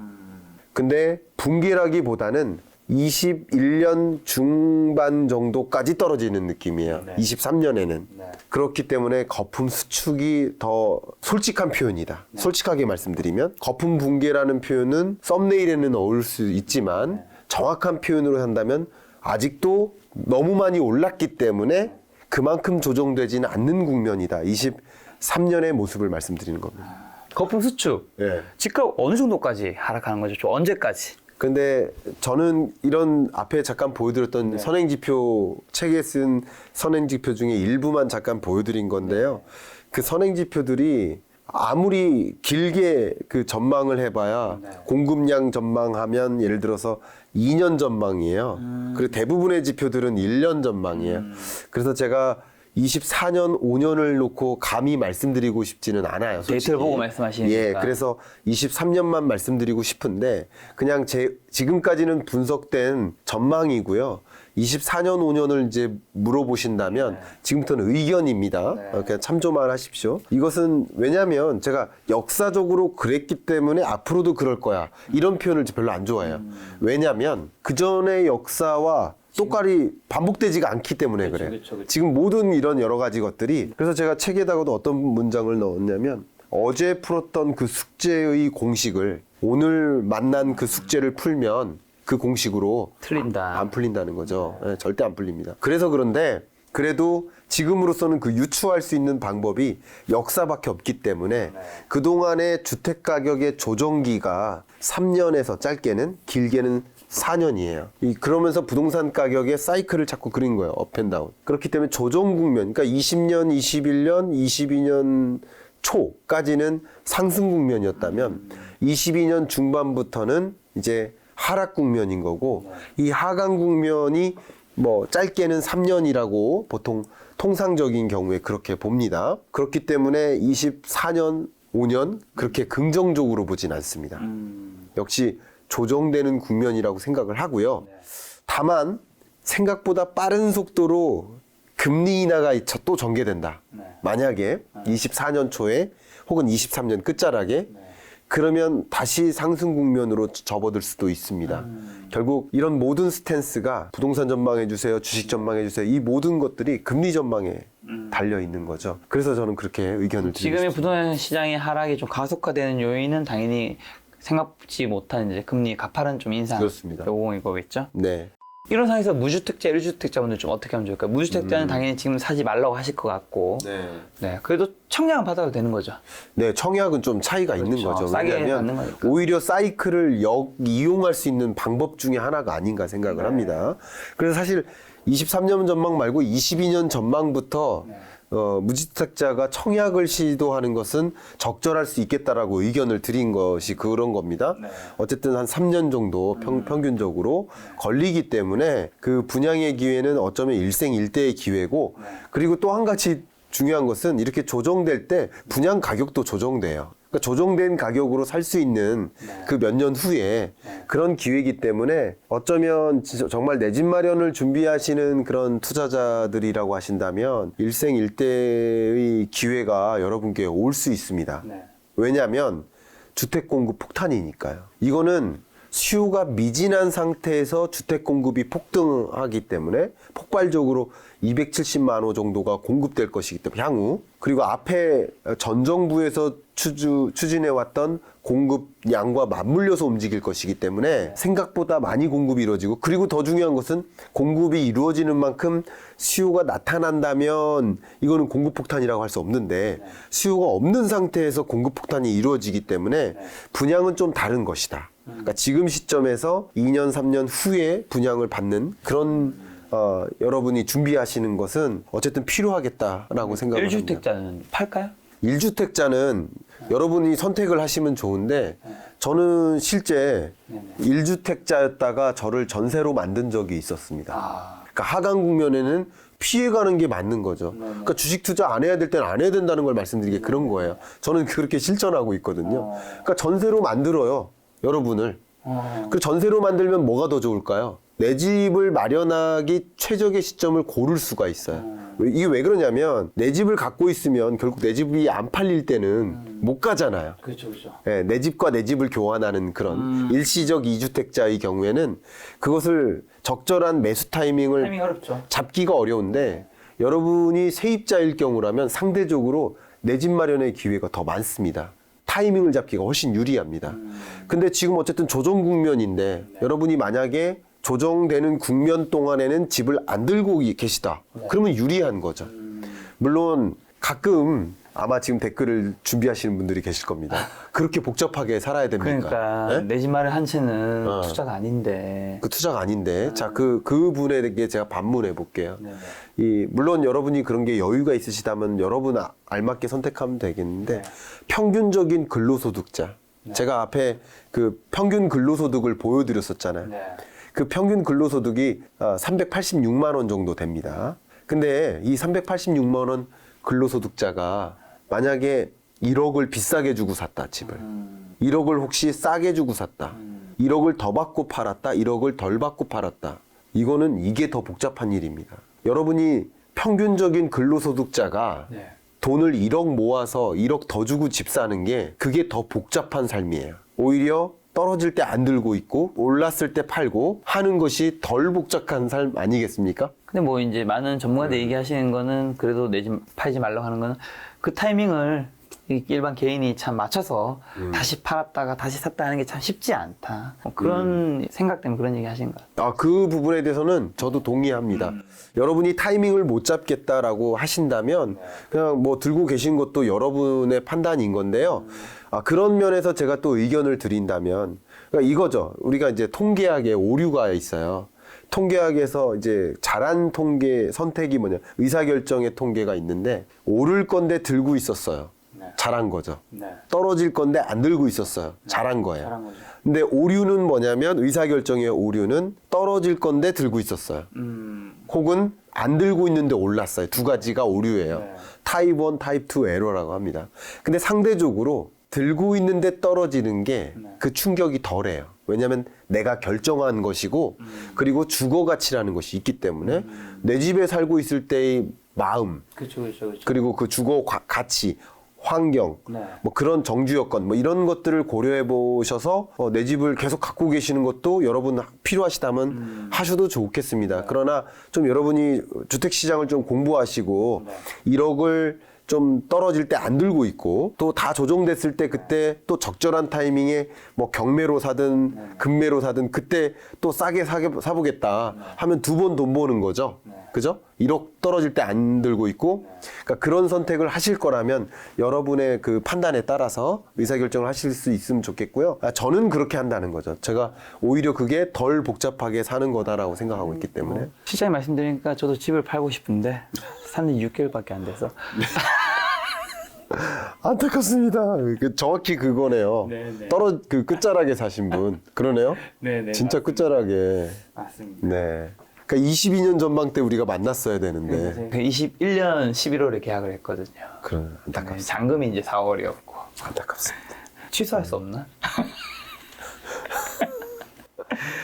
근데 붕괴라기보다는 21년 중반 정도까지 떨어지는 느낌이에요. 23년에는. 그렇기 때문에 거품 수축이 더 솔직한 표현이다. 솔직하게 말씀드리면 거품 붕괴라는 표현은 썸네일에는 어울 수 있지만 정확한 표현으로 한다면 아직도 너무 많이 올랐기 때문에 그만큼 조정되지는 않는 국면이다. 23년의 모습을 말씀드리는 겁니다. 거품 수축. 예. 집값 어느 정도까지 하락하는 거죠? 좀 언제까지? 근데 저는 이런 앞에 잠깐 보여드렸던 선행지표, 책에 쓴 선행지표 중에 일부만 잠깐 보여드린 건데요. 그 선행지표들이 아무리 길게 그 전망을 해봐야 공급량 전망하면 예를 들어서 2년 전망이에요. 그리고 대부분의 지표들은 1년 전망이에요. 그래서 제가 24년, 5년을 놓고 감히 말씀드리고 싶지는 않아요. 솔직히. 데이터를 보고 말씀하시니까. 예, 그래서 23년만 말씀드리고 싶은데 그냥 지금까지는 분석된 전망이고요. 24년, 5년을 이제 물어보신다면 지금부터는 의견입니다. 그냥 참조만 하십시오. 이것은 왜냐하면 제가 역사적으로 그랬기 때문에 앞으로도 그럴 거야. 이런 표현을 별로 안 좋아해요. 왜냐하면 그전의 역사와 똑같이 반복되지가 않기 때문에 그래요. 지금 모든 이런 여러 가지 것들이 그래서 제가 책에다가도 어떤 문장을 넣었냐면 어제 풀었던 그 숙제의 공식을 오늘 만난 그 숙제를 풀면 그 공식으로 틀린다. 안 풀린다는 거죠. 네, 절대 안 풀립니다. 그래서 그런데 그래도 지금으로서는 그 유추할 수 있는 방법이 역사밖에 없기 때문에 그동안의 주택가격의 조정기가 3년에서 짧게는 길게는 4년이에요. 그러면서 부동산 가격의 사이클을 자꾸 그린 거예요. 업앤다운. 그렇기 때문에 조정 국면, 그러니까 20년, 21년, 22년 초까지는 상승 국면이었다면 22년 중반부터는 이제 하락 국면인 거고 이 하강 국면이 뭐 짧게는 3년이라고 보통 통상적인 경우에 그렇게 봅니다. 그렇기 때문에 24년, 5년 그렇게 긍정적으로 보진 않습니다. 역시 조정되는 국면이라고 생각을 하고요. 다만 생각보다 빠른 속도로 금리 인하가 또 전개된다. 만약에 24년 초에 혹은 23년 끝자락에 그러면 다시 상승 국면으로 접어들 수도 있습니다. 결국 이런 모든 스탠스가 부동산 전망해 주세요, 주식 전망해 주세요. 이 모든 것들이 금리 전망에 달려 있는 거죠. 그래서 저는 그렇게 의견을 드리고 지금의 싶습니다. 부동산 시장의 하락이 좀 가속화되는 요인은 당연히 생각지 못한 이제 금리 가파른 좀 인상 그렇습니다. 요거인 거겠죠. 네. 이런 상황에서 무주택자, 1주택자분들 좀 어떻게 하면 좋을까요? 무주택자는 당연히 지금 사지 말라고 하실 것 같고, 네, 그래도 청약은 받아도 되는 거죠. 네, 청약은 좀 차이가 있는 그렇죠. 거죠. 싸게 받는 왜냐하면 거니까. 오히려 사이클을 이용할 수 있는 방법 중에 하나가 아닌가 생각을 합니다. 그래서 사실 23년 전망 말고 22년 전망부터 무주택자가 청약을 시도하는 것은 적절할 수 있겠다라고 의견을 드린 것이 그런 겁니다. 어쨌든 한 3년 정도 평균적으로 걸리기 때문에 그 분양의 기회는 어쩌면 일생일대의 기회고 그리고 또 한 가지 중요한 것은 이렇게 조정될 때 분양 가격도 조정돼요. 그러니까 조정된 가격으로 살 수 있는 그 몇 년 후에 그런 기회이기 때문에 어쩌면 정말 내 집 마련을 준비하시는 그런 투자자들이라고 하신다면 일생일대의 기회가 여러분께 올 수 있습니다. 왜냐하면 주택 공급 폭탄이니까요. 이거는 수요가 미진한 상태에서 주택 공급이 폭등하기 때문에 폭발적으로 270만 호 정도가 공급될 것이기 때문에 향후, 그리고 앞에 전 정부에서 추진해왔던 공급 양과 맞물려서 움직일 것이기 때문에 생각보다 많이 공급이 이루어지고, 그리고 더 중요한 것은 공급이 이루어지는 만큼 수요가 나타난다면 이거는 공급 폭탄이라고 할 수 없는데 수요가 없는 상태에서 공급 폭탄이 이루어지기 때문에 분양은 좀 다른 것이다. 그러니까 지금 시점에서 2년, 3년 후에 분양을 받는 그런 여러분이 준비하시는 것은 어쨌든 필요하겠다라고 생각을 합니다. 1주택자는 팔까요? 1주택자는 여러분이 선택을 하시면 좋은데 저는 실제 1주택자였다가 저를 전세로 만든 적이 있었습니다. 그러니까 하강 국면에는 피해가는 게 맞는 거죠. 그러니까 주식 투자 안 해야 될 때는 안 해야 된다는 걸 말씀드리게 그런 거예요. 저는 그렇게 실천하고 있거든요. 그러니까 전세로 만들어요, 여러분을. 그 전세로 만들면 뭐가 더 좋을까요? 내 집을 마련하기 최적의 시점을 고를 수가 있어요. 이게 왜 그러냐면 내 집을 갖고 있으면 결국 내 집이 안 팔릴 때는 못 가잖아요. 그렇죠, 그렇죠. 네, 내 집과 내 집을 교환하는 그런 일시적 2주택자의 경우에는 그것을 적절한 매수 타이밍을 타이밍 어렵죠. 잡기가 어려운데, 여러분이 세입자일 경우라면 상대적으로 내 집 마련의 기회가 더 많습니다. 타이밍을 잡기가 훨씬 유리합니다. 근데 지금 어쨌든 조정 국면인데 여러분이 만약에 조정되는 국면 동안에는 집을 안 들고 계시다. 그러면 유리한 거죠. 물론 가끔 아마 지금 댓글을 준비하시는 분들이 계실 겁니다. 그렇게 복잡하게 살아야 됩니까? 그러니까 네? 내 집 마련 한 채는 투자가 아닌데. 그 투자가 아닌데. 자, 그 분에게 제가 반문해 볼게요. 물론 여러분이 그런 게 여유가 있으시다면 여러분 알맞게 선택하면 되겠는데, 평균적인 근로소득자. 제가 앞에 그 평균 근로소득을 보여드렸었잖아요. 그 평균 근로소득이 386만 원 정도 됩니다. 근데 이 386만 원 근로소득자가 만약에 1억을 비싸게 주고 샀다, 집을. 1억을 혹시 싸게 주고 샀다. 1억을 더 받고 팔았다. 1억을 덜 받고 팔았다. 이게 더 복잡한 일입니다. 여러분이 평균적인 근로소득자가 돈을 1억 모아서 1억 더 주고 집 사는 게 그게 더 복잡한 삶이에요. 오히려 떨어질 때 안 들고 있고 올랐을 때 팔고 하는 것이 덜 복잡한 삶 아니겠습니까? 근데 뭐 이제 많은 전문가들 얘기하시는 거는 그래도 내 집 팔지 말라고 하는 거는 그 타이밍을 일반 개인이 참 맞춰서 다시 팔았다가 다시 샀다 하는 게 참 쉽지 않다. 뭐 그런 생각 때문에 그런 얘기 하시는 것 같아요. 그 부분에 대해서는 저도 동의합니다. 여러분이 타이밍을 못 잡겠다라고 하신다면 그냥 뭐 들고 계신 것도 여러분의 판단인 건데요. 그런 면에서 제가 또 의견을 드린다면, 그러니까 이거죠. 우리가 이제 통계학에 오류가 있어요. 통계학에서 이제 잘한 통계 선택이 뭐냐, 의사결정의 통계가 있는데 오를 건데 들고 있었어요. 잘한 거죠. 떨어질 건데 안 들고 있었어요. 잘한 거예요. 잘한 거죠. 근데 오류는 뭐냐면, 의사결정의 오류는 떨어질 건데 들고 있었어요. 혹은 안 들고 있는데 올랐어요. 두 가지가 오류예요. 타입 1, 타입 2 에러라고 합니다. 근데 상대적으로 들고 있는데 떨어지는 게 그 충격이 덜해요. 왜냐하면 내가 결정한 것이고, 그리고 주거 가치라는 것이 있기 때문에 내 집에 살고 있을 때의 마음, 그렇죠. 그리고 그 주거 가치, 환경, 뭐 그런 정주 여건, 뭐 이런 것들을 고려해 보셔서 내 집을 계속 갖고 계시는 것도 여러분 필요하시다면 하셔도 좋겠습니다. 그러나 좀 여러분이 주택 시장을 좀 공부하시고 1억을 좀 떨어질 때 안 들고 있고, 또 다 조정됐을 때 그때 또 적절한 타이밍에 뭐 경매로 사든 금매로 사든 그때 또 싸게 사보겠다 하면 두 번 돈 버는 거죠. 그죠? 1억 떨어질 때 안 들고 있고, 그러니까 그런 선택을 하실 거라면 여러분의 그 판단에 따라서 의사결정을 하실 수 있으면 좋겠고요. 저는 그렇게 한다는 거죠. 제가 오히려 그게 덜 복잡하게 사는 거다라고 생각하고 있기 때문에. 실장님 말씀드리니까 저도 집을 팔고 싶은데 산 지 6개월밖에 안 돼서. 안타깝습니다. 정확히 그거네요. 그 끝자락에 사신 분. 그러네요. 진짜 끝자락에. 맞습니다. 네. 그러니까 22년 전망 때 우리가 만났어야 되는데. 21년 11월에 계약을 했거든요. 그런 안타깝습니다. 잔금이 이제 4월이었고. 안타깝습니다. 취소할 수 없나?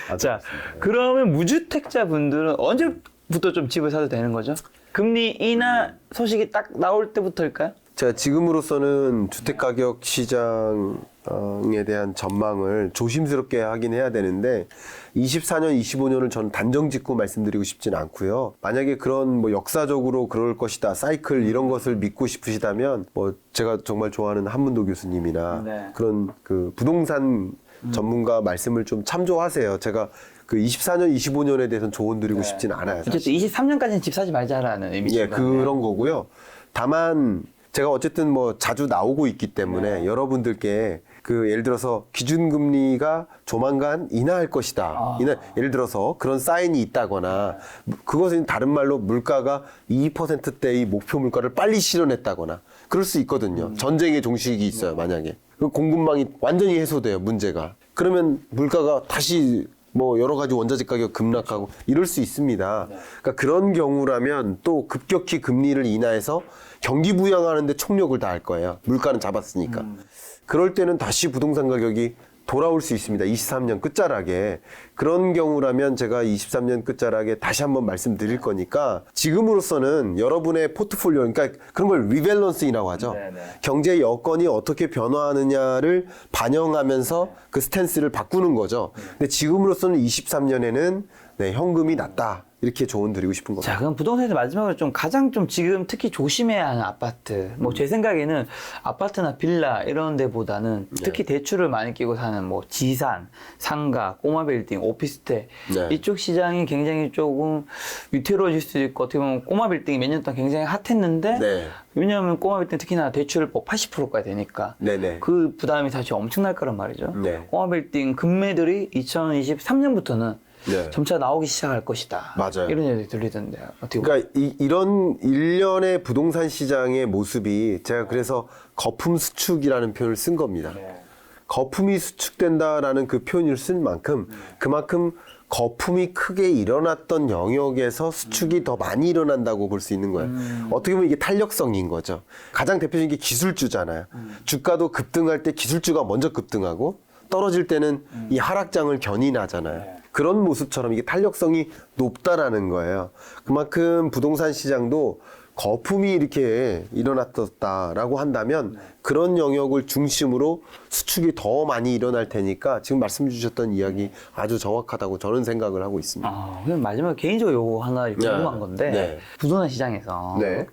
안타깝습니다. 자, 그러면 무주택자 분들은 언제부터 좀 집을 사도 되는 거죠? 금리 인하 소식이 딱 나올 때부터일까요? 자, 지금으로서는 주택가격 시장에 대한 전망을 조심스럽게 하긴 해야 되는데 24년, 25년을 저는 단정 짓고 말씀드리고 싶진 않고요. 만약에 그런 뭐 역사적으로 그럴 것이다, 사이클 이런 것을 믿고 싶으시다면 뭐 제가 정말 좋아하는 한문도 교수님이나 네. 그런 그 부동산 전문가 말씀을 좀 참조하세요. 제가 그 24년, 25년에 대해서는 조언 드리고 싶진 않아요. 사실. 어쨌든 23년까지는 집 사지 말자라는 의미죠. 예, 그런 거고요. 다만 제가 어쨌든 뭐 자주 나오고 있기 때문에 여러분들께 그 예를 들어서 기준금리가 조만간 인하할 것이다. 예를 들어서 그런 사인이 있다거나 그것은 다른 말로 물가가 2%대의 목표 물가를 빨리 실현했다거나 그럴 수 있거든요. 전쟁의 종식이 있어요, 만약에. 그 공급망이 완전히 해소돼요, 문제가. 그러면 물가가 다시 뭐 여러 가지 원자재 가격 급락하고 이럴 수 있습니다. 그러니까 그런 경우라면 또 급격히 금리를 인하해서 경기 부양하는데 총력을 다할 거예요. 물가는 잡았으니까. 그럴 때는 다시 부동산 가격이 돌아올 수 있습니다. 23년 끝자락에. 그런 경우라면 제가 23년 끝자락에 다시 한번 말씀드릴 거니까 지금으로서는 여러분의 포트폴리오, 그러니까 그런 걸 리밸런싱이라고 하죠. 네네. 경제 여건이 어떻게 변화하느냐를 반영하면서 그 스탠스를 바꾸는 거죠. 근데 지금으로서는 23년에는 네, 현금이 낮다. 이렇게 조언 드리고 싶은 겁니다. 자, 그럼 부동산에서 마지막으로 좀 가장 좀 지금 특히 조심해야 하는 아파트. 뭐 제 생각에는 아파트나 빌라 이런 데보다는 특히 대출을 많이 끼고 사는 뭐 지산, 상가, 꼬마 빌딩, 오피스텔 네. 이쪽 시장이 굉장히 조금 위태로워질 수도 있고 어떻게 보면 꼬마 빌딩이 몇 년 동안 굉장히 핫했는데 네. 왜냐하면 꼬마 빌딩 특히나 대출을 뭐 80%까지 되니까 네네. 그 부담이 사실 엄청날 거란 말이죠. 네. 꼬마 빌딩 금매들이 2023년부터는 네. 점차 나오기 시작할 것이다. 맞아요. 이런 얘기 들리던데요. 어떻게 그러니까 이런 일련의 부동산 시장의 모습이 제가 그래서 거품 수축이라는 표현을 쓴 겁니다. 거품이 수축된다라는 그 표현을 쓴 만큼 그만큼 거품이 크게 일어났던 영역에서 수축이 더 많이 일어난다고 볼 수 있는 거예요. 어떻게 보면 이게 탄력성인 거죠. 가장 대표적인 게 기술주잖아요. 주가도 급등할 때 기술주가 먼저 급등하고 떨어질 때는 이 하락장을 견인하잖아요. 그런 모습처럼 이게 탄력성이 높다라는 거예요. 그만큼 부동산 시장도 거품이 이렇게 일어났다라고 한다면 그런 영역을 중심으로 수축이 더 많이 일어날 테니까 지금 말씀 주셨던 이야기 아주 정확하다고 저는 생각을 하고 있습니다. 그럼 마지막에 개인적으로 요거 하나 궁금한 건데 네. 부동산 시장에서 네.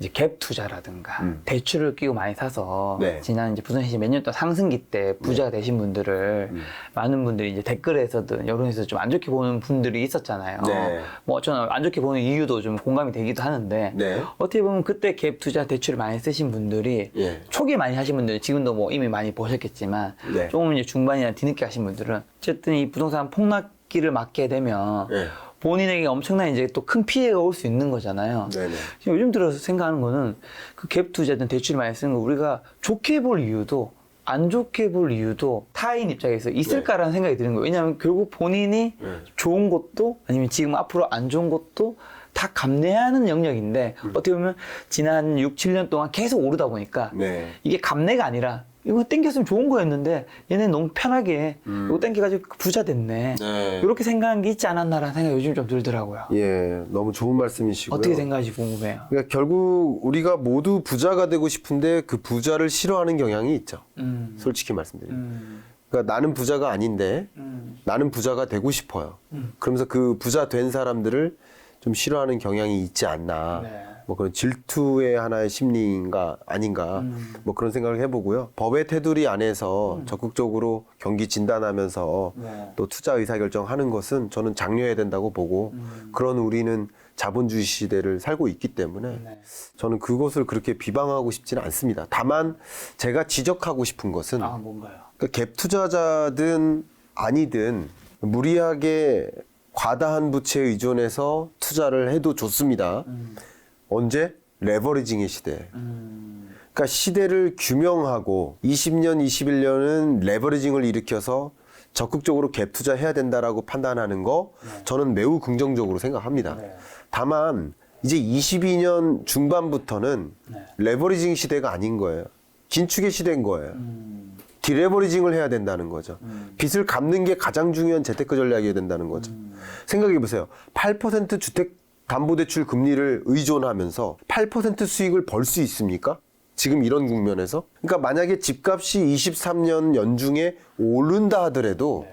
이제 갭 투자라든가 대출을 끼고 많이 사서 네. 지난 이제 부동산 시장 몇 년 동안 상승기 때 부자가 되신 분들을 많은 분들이 이제 댓글에서든 여론에서 좀 안 좋게 보는 분들이 있었잖아요. 네. 뭐 저는 안 좋게 보는 이유도 좀 공감이 되기도 하는데 네. 어떻게 보면 그때 갭 투자 대출을 많이 쓰신 분들이 예. 초기에 많이 하신 분들 지금도 뭐 이미 많이 보셨겠지만 네. 조금 이제 중반이나 뒤늦게 하신 분들은 어쨌든 이 부동산 폭락기를 맞게 되면 네. 본인에게 엄청난 이제 또 큰 피해가 올 수 있는 거잖아요. 네네. 지금 요즘 들어서 생각하는 거는 그 갭 투자든 대출을 많이 쓰는 거 우리가 좋게 볼 이유도 안 좋게 볼 이유도 타인 입장에서 있을까라는 생각이 드는 거예요. 왜냐하면 결국 본인이 좋은 것도 아니면 지금 앞으로 안 좋은 것도 다 감내하는 영역인데 어떻게 보면 지난 6, 7년 동안 계속 오르다 보니까 네. 이게 감내가 아니라 이거 땡겼으면 좋은 거였는데 얘네 너무 편하게 이거 땡겨가지고 부자 됐네. 네. 이렇게 생각한 게 있지 않았나라는 생각이 요즘 좀 들더라고요. 예, 너무 좋은 말씀이시고요. 어떻게 생각하실지 궁금해요. 그러니까 결국 우리가 모두 부자가 되고 싶은데 그 부자를 싫어하는 경향이 있죠. 솔직히 말씀드리면. 그러니까 나는 부자가 아닌데 나는 부자가 되고 싶어요. 그러면서 그 부자 된 사람들을 좀 싫어하는 경향이 있지 않나. 네. 뭐 그런 질투의 하나의 심리인가 아닌가 뭐 그런 생각을 해보고요. 법의 테두리 안에서 적극적으로 경기 진단하면서 네. 또 투자 의사결정하는 것은 저는 장려해야 된다고 보고 그런 우리는 자본주의 시대를 살고 있기 때문에 네. 저는 그것을 그렇게 비방하고 싶지는 않습니다. 다만 제가 지적하고 싶은 것은 뭔가요? 그러니까 갭 투자자든 아니든 무리하게 과다한 부채에 의존해서 투자를 해도 좋습니다. 언제? 레버리징의 시대. 그러니까 시대를 규명하고 20년, 21년은 레버리징을 일으켜서 적극적으로 갭 투자해야 된다라고 판단하는 거 저는 매우 긍정적으로 생각합니다. 다만 이제 22년 중반부터는 레버리징 시대가 아닌 거예요. 긴축의 시대인 거예요. 디레버리징을 해야 된다는 거죠. 빚을 갚는 게 가장 중요한 재테크 전략이어야 된다는 거죠. 생각해 보세요. 8% 주택담보대출 금리를 의존하면서 8% 수익을 벌 수 있습니까? 지금 이런 국면에서. 그러니까 만약에 집값이 23년 연중에 오른다 하더라도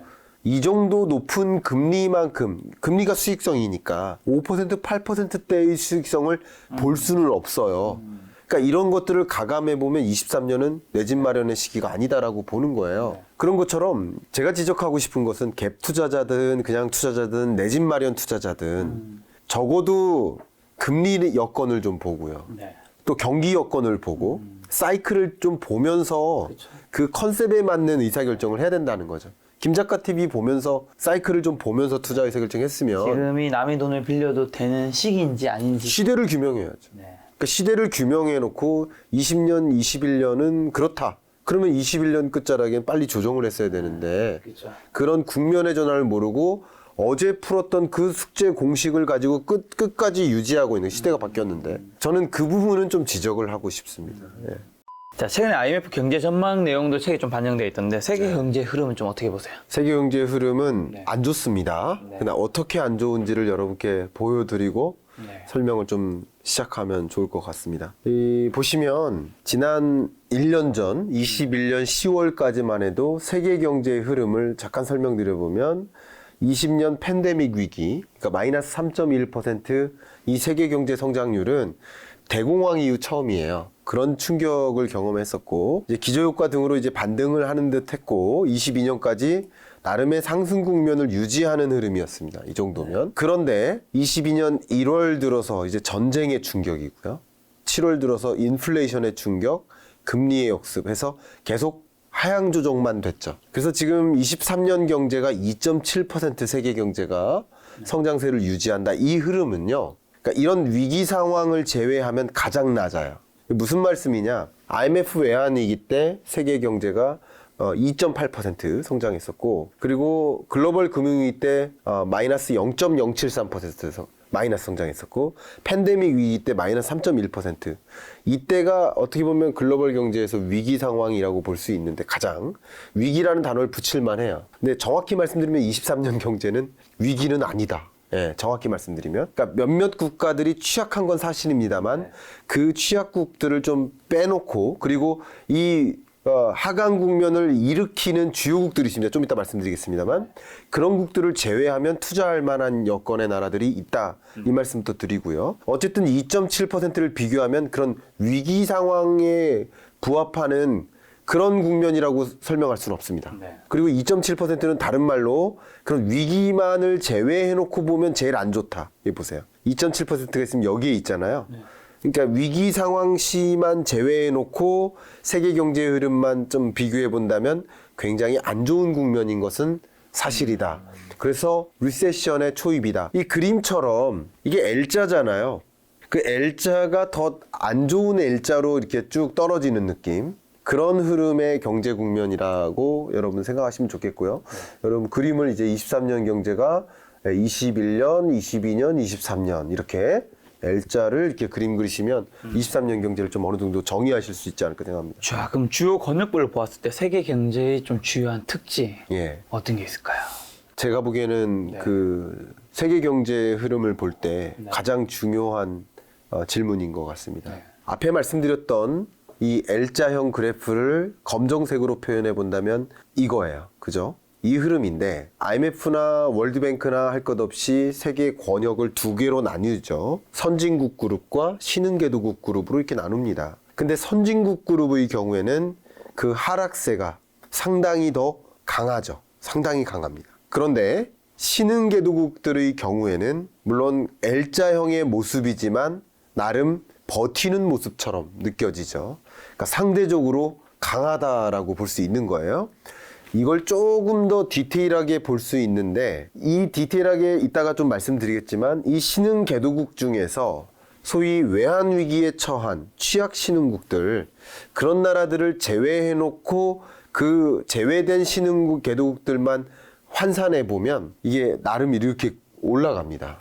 이 정도 높은 금리만큼, 금리가 수익성이니까 5%, 8%대의 수익성을 볼 수는 없어요. 그러니까 이런 것들을 가감해 보면 23년은 내 집 마련의 시기가 아니다라고 보는 거예요. 그런 것처럼 제가 지적하고 싶은 것은 갭 투자자든 그냥 투자자든 내 집 마련 투자자든 적어도 금리 여건을 좀 보고요. 네. 또 경기 여건을 보고 사이클을 좀 보면서 그 컨셉에 맞는 의사결정을 해야 된다는 거죠. 김작가 TV 보면서 사이클을 좀 보면서 투자 의사결정했으면 지금이 남의 돈을 빌려도 되는 시기인지 아닌지. 시대를 규명해야죠. 네. 그러니까 시대를 규명해 놓고 20년, 21년은 그렇다. 그러면 21년 끝자락엔 빨리 조정을 했어야 되는데 그렇죠. 그런 국면의 전환을 모르고 어제 풀었던 그 숙제 공식을 가지고 끝까지 유지하고 있는 시대가 바뀌었는데 저는 그 부분은 좀 지적을 하고 싶습니다. 예. 자, 최근에 IMF 경제 전망 내용도 책에 좀 반영되어 있던데 세계 경제 흐름은 좀 어떻게 보세요? 세계 경제 흐름은 네. 안 좋습니다. 네. 그러나 어떻게 안 좋은지를 여러분께 보여드리고 네. 설명을 좀 시작하면 좋을 것 같습니다. 보시면 지난 1년 전 21년 10월까지만 해도 세계 경제의 흐름을 잠깐 설명드려보면 20년 팬데믹 위기, 그러니까 마이너스 3.1% 이 세계 경제 성장률은 대공황 이후 처음이에요. 그런 충격을 경험했었고 이제 기저효과 등으로 이제 반등을 하는 듯 했고 22년까지 나름의 상승 국면을 유지하는 흐름이었습니다. 이 정도면. 그런데 22년 1월 들어서 이제 전쟁의 충격이고요. 7월 들어서 인플레이션의 충격, 금리의 역습해서 계속 하향 조정만 됐죠. 그래서 지금 23년 경제가 2.7% 세계 경제가 성장세를 유지한다. 이 흐름은요. 그러니까 이런 위기 상황을 제외하면 가장 낮아요. 무슨 말씀이냐? IMF 외환위기 때 세계 경제가 2.8% 성장했었고 그리고 글로벌 금융위기 때 마이너스 0.073% 마이너스 성장했었고 팬데믹 위기 때 마이너스 3.1% 이때가 어떻게 보면 글로벌 경제에서 위기 상황이라고 볼 수 있는데 가장 위기라는 단어를 붙일만 해요. 근데 정확히 말씀드리면 23년 경제는 위기는 아니다. 예, 정확히 말씀드리면. 그러니까 몇몇 국가들이 취약한 건 사실입니다만 그 취약국들을 좀 빼놓고 그리고 이 하강 국면을 일으키는 주요국들이 있습니다. 좀 이따 말씀드리겠습니다만 그런 국들을 제외하면 투자할 만한 여건의 나라들이 있다. 이 말씀도 드리고요. 어쨌든 2.7%를 비교하면 그런 위기 상황에 부합하는 그런 국면이라고 설명할 수는 없습니다. 네. 그리고 2.7%는 다른 말로 그런 위기만을 제외해놓고 보면 제일 안 좋다. 이 보세요. 2.7%가 있으면 여기에 있잖아요. 네. 그러니까 위기 상황 시만 제외해놓고 세계 경제 흐름만 좀 비교해 본다면 굉장히 안 좋은 국면인 것은 사실이다. 그래서 리세션의 초입이다. 이 그림처럼 이게 L자잖아요. 그 L자가 더 안 좋은 L자로 이렇게 쭉 떨어지는 느낌. 그런 흐름의 경제 국면이라고 여러분 생각하시면 좋겠고요. 여러분 그림을 이제 23년 경제가 21년, 22년, 23년 이렇게 L자를 이렇게 그림 그리시면 23년 경제를 좀 어느 정도 정의하실 수 있지 않을까 생각합니다. 자, 그럼 주요 권역별로 보았을 때 세계 경제의 좀 주요한 특징 예. 어떤 게 있을까요? 제가 보기에는 네. 그 세계 경제 흐름을 볼 때 네. 가장 중요한 질문인 것 같습니다. 네. 앞에 말씀드렸던 이 L자형 그래프를 검정색으로 표현해 본다면 이거예요. 그죠? 이 흐름인데 IMF나 월드뱅크나 할 것 없이 세계 권역을 두 개로 나뉘죠. 선진국 그룹과 신흥개도국 그룹으로 이렇게 나눕니다. 근데 선진국 그룹의 경우에는 그 하락세가 상당히 더 강하죠. 상당히 강합니다. 그런데 신흥개도국들의 경우에는 물론 L자형의 모습이지만 나름 버티는 모습처럼 느껴지죠. 그러니까 상대적으로 강하다라고 볼 수 있는 거예요. 이걸 조금 더 디테일하게 볼 수 있는데 이 디테일하게 이따가 좀 말씀드리겠지만 이 신흥개도국 중에서 소위 외환위기에 처한 취약 신흥국들 그런 나라들을 제외해놓고 그 제외된 신흥국 개도국들만 환산해 보면 이게 나름 이렇게 올라갑니다.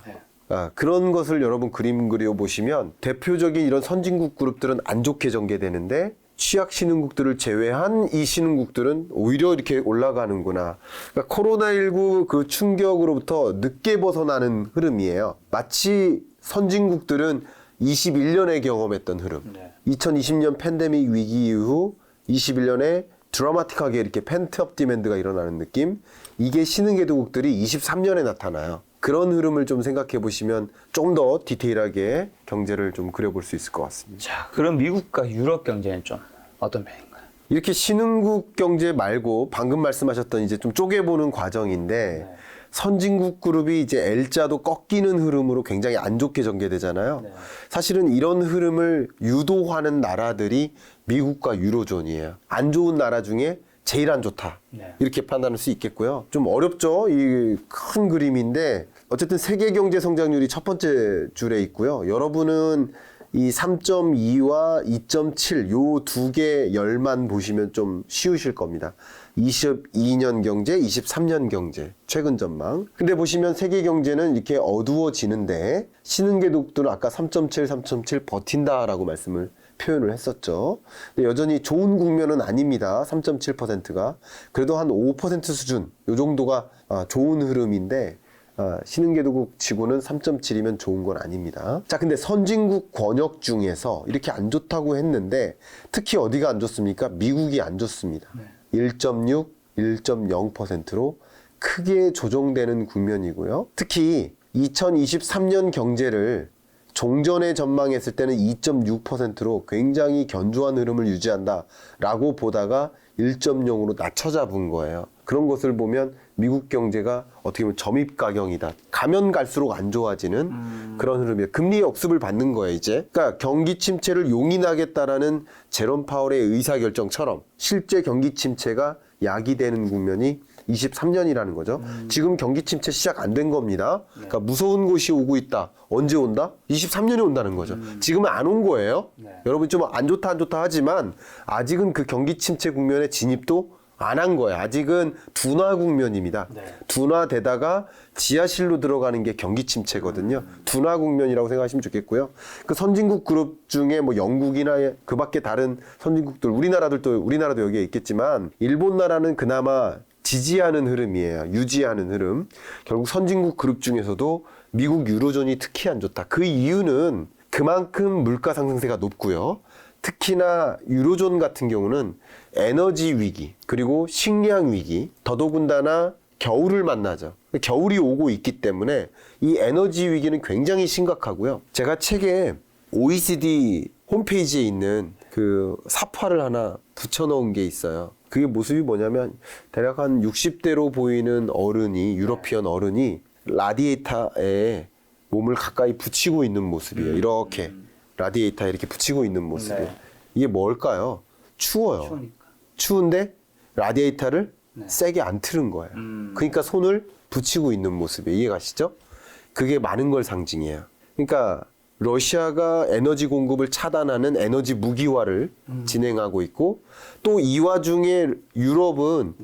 그런 것을 여러분 그림 그려 보시면 대표적인 이런 선진국 그룹들은 안 좋게 전개되는데 취약 신흥국들을 제외한 이 신흥국들은 오히려 이렇게 올라가는구나. 그러니까 코로나19 그 충격으로부터 늦게 벗어나는 흐름이에요. 마치 선진국들은 21년에 경험했던 흐름. 2020년 팬데믹 위기 이후 21년에 드라마틱하게 이렇게 펜트업 디맨드가 일어나는 느낌. 이게 신흥개도국들이 23년에 나타나요. 그런 흐름을 좀 생각해 보시면 좀 더 디테일하게 경제를 좀 그려볼 수 있을 것 같습니다. 자, 그럼 미국과 유럽 경제는 좀 어떤 편인가요? 이렇게 신흥국 경제 말고 방금 말씀하셨던 이제 좀 쪼개보는 과정인데 선진국 그룹이 이제 L자도 꺾이는 흐름으로 굉장히 안 좋게 전개되잖아요. 사실은 이런 흐름을 유도하는 나라들이 미국과 유로존이에요. 안 좋은 나라 중에 제일 안 좋다. 이렇게 판단할 수 있겠고요. 좀 어렵죠. 이 큰 그림인데 어쨌든 세계 경제 성장률이 첫 번째 줄에 있고요. 여러분은 이 3.2와 2.7 요 두 개 열만 보시면 좀 쉬우실 겁니다. 22년 경제, 23년 경제 최근 전망. 근데 보시면 세계 경제는 이렇게 어두워지는데 신흥개도국들은 아까 3.7, 3.7 버틴다라고 말씀을 표현을 했었죠. 근데 여전히 좋은 국면은 아닙니다. 3.7%가. 그래도 한 5% 수준 요 정도가 좋은 흐름인데 신흥개도국 치고는 3.7이면 좋은 건 아닙니다. 자, 근데 선진국 권역 중에서 이렇게 안 좋다고 했는데 특히 어디가 안 좋습니까? 미국이 안 좋습니다. 1.6, 1.0%로 크게 조정되는 국면이고요. 특히 2023년 경제를 종전에 전망했을 때는 2.6%로 굉장히 견조한 흐름을 유지한다라고 보다가 1.0으로 낮춰 잡은 거예요. 그런 것을 보면 미국 경제가 어떻게 보면 점입가경이다. 가면 갈수록 안 좋아지는 그런 흐름이에요. 금리 역습을 받는 거예요, 이제. 그러니까 경기 침체를 용인하겠다라는 제롬 파월의 의사결정처럼 실제 경기 침체가 야기되는 국면이 23년이라는 거죠. 지금 경기 침체 시작 안 된 겁니다. 그러니까 무서운 곳이 오고 있다. 언제 온다? 23년에 온다는 거죠. 지금은 안 온 거예요. 여러분 좀 안 좋다 하지만 아직은 그 경기 침체 국면에 진입도 안 한 거예요. 아직은 둔화 국면입니다. 둔화되다가 지하실로 들어가는 게 경기 침체거든요. 둔화 국면이라고 생각하시면 좋겠고요. 그 선진국 그룹 중에 뭐 영국이나 그 밖에 다른 선진국들, 우리나라도 여기에 있겠지만 일본 나라는 그나마 지지하는 흐름이에요. 유지하는 흐름. 결국 선진국 그룹 중에서도 미국 유로존이 특히 안 좋다. 그 이유는 그만큼 물가 상승세가 높고요. 특히나 유로존 같은 경우는 에너지 위기 그리고 식량 위기 더더군다나 겨울을 만나죠. 겨울이 오고 있기 때문에 이 에너지 위기는 굉장히 심각하고요. 제가 책에 OECD 홈페이지에 있는 그 사파를 하나 붙여놓은 게 있어요. 그게 모습이 뭐냐면 대략 한 60대로 보이는 어른이 유러피언 어른이 라디에이터에 몸을 가까이 붙이고 있는 모습이에요. 이렇게 라디에이터에 이렇게 붙이고 있는 모습이에요. 이게 뭘까요? 추워요. 추우니까. 추운데 라디에이터를 세게 안 틀은 거예요. 그러니까 손을 붙이고 있는 모습이에요. 이해가시죠? 그게 많은 걸 상징해요. 그러니까 러시아가 에너지 공급을 차단하는 에너지 무기화를 진행하고 있고 또 이 와중에 유럽은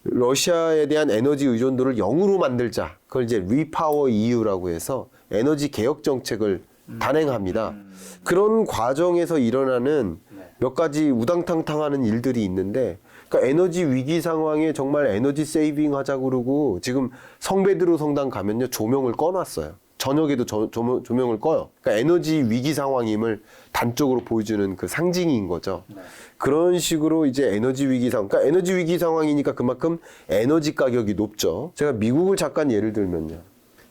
러시아에 대한 에너지 의존도를 0으로 만들자. 그걸 이제 리파워 EU라고 해서 에너지 개혁 정책을 단행합니다. 그런 과정에서 일어나는 몇 가지 우당탕탕하는 일들이 있는데 그러니까 에너지 위기 상황에 정말 에너지 세이빙 하자고 그러고 지금 성베드로 성당 가면요 조명을 꺼놨어요. 저녁에도 조명을 꺼요. 그러니까 에너지 위기 상황임을 단적으로 보여주는 그 상징인 거죠. 그런 식으로 이제 에너지 위기 상황, 그러니까 에너지 위기 상황이니까 그만큼 에너지 가격이 높죠. 제가 미국을 잠깐 예를 들면요.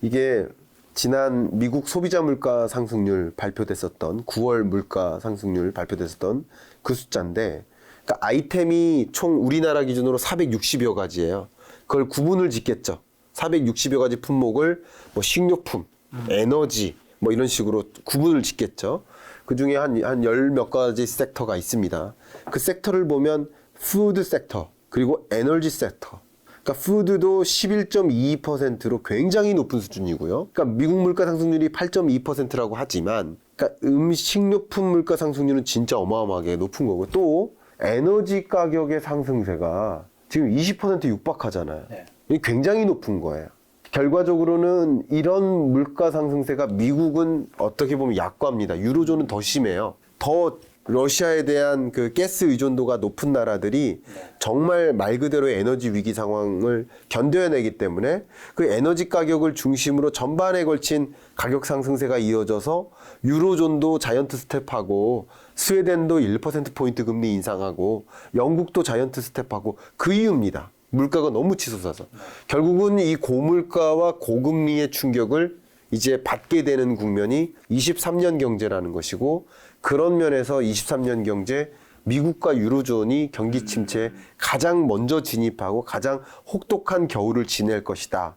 이게 지난 미국 소비자 물가 상승률 발표됐었던 9월 물가 상승률 발표됐었던 그 숫자인데 그러니까 아이템이 총 우리나라 기준으로 460여 가지예요. 그걸 구분을 짓겠죠. 460여 가지 품목을 뭐 식료품, 에너지 뭐 이런 식으로 구분을 짓겠죠. 그 중에 한 열 몇 가지 섹터가 있습니다. 그 섹터를 보면 푸드 섹터 그리고 에너지 섹터. 그러니까 푸드도 11.22%로 굉장히 높은 수준이고요. 그러니까 미국 물가 상승률이 8.2%라고 하지만 그러니까 식료품 물가 상승률은 진짜 어마어마하게 높은 거고 또 에너지 가격의 상승세가 지금 20% 육박하잖아요. 이게 굉장히 높은 거예요. 결과적으로는 이런 물가 상승세가 미국은 어떻게 보면 약과입니다. 유로존은 더 심해요. 더 러시아에 대한 그 가스 의존도가 높은 나라들이 정말 말 그대로 에너지 위기 상황을 견뎌내기 때문에 그 에너지 가격을 중심으로 전반에 걸친 가격 상승세가 이어져서 유로존도 자이언트 스텝하고 스웨덴도 1%포인트 금리 인상하고 영국도 자이언트 스텝하고 그 이유입니다. 물가가 너무 치솟아서. 결국은 이 고물가와 고금리의 충격을 이제 받게 되는 국면이 23년 경제라는 것이고 그런 면에서 23년 경제 미국과 유로존이 경기 침체에 가장 먼저 진입하고 가장 혹독한 겨울을 지낼 것이다.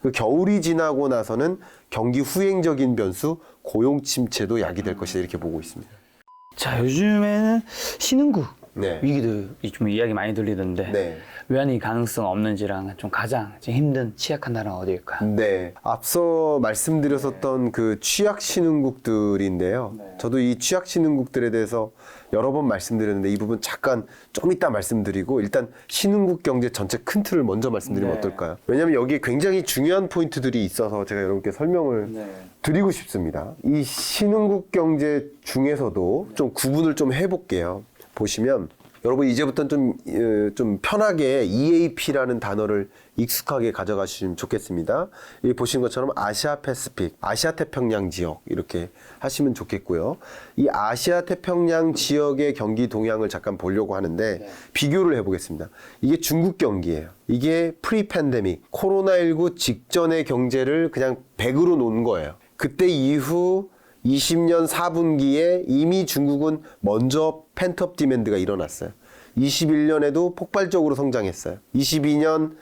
그 겨울이 지나고 나서는 경기 후행적인 변수 고용 침체도 야기될 것이다 이렇게 보고 있습니다. 자, 요즘에는 신흥국 네. 위기들이 좀 이야기 많이 들리던데 네. 외환위 가능성 없는지랑 좀 가장 지금 힘든 취약한 나라는 어디일까요? 네. 앞서 말씀드렸었던 그 취약 신흥국들인데요. 저도 이 취약 신흥국들에 대해서 여러 번 말씀드렸는데 이 부분 잠깐 좀 이따 말씀드리고 일단 신흥국 경제 전체 큰 틀을 먼저 말씀드리면 어떨까요? 왜냐하면 여기에 굉장히 중요한 포인트들이 있어서 제가 여러분께 설명을 드리고 싶습니다. 이 신흥국 경제 중에서도 좀 구분을 좀 해볼게요. 보시면 여러분 이제부터는 좀 편하게 EAP라는 단어를 익숙하게 가져가시면 좋겠습니다. 이 보신 것처럼 아시아 패시픽, 아시아 태평양 지역 이렇게 하시면 좋겠고요. 이 아시아 태평양 지역의 경기 동향을 잠깐 보려고 하는데 비교를 해보겠습니다. 이게 중국 경기예요. 이게 프리 팬데믹, 코로나19 직전의 경제를 그냥 100으로 놓은 거예요. 그때 이후 20년 4분기에 이미 중국은 먼저 펜트업 디맨드가 일어났어요. 21년에도 폭발적으로 성장했어요. 2020년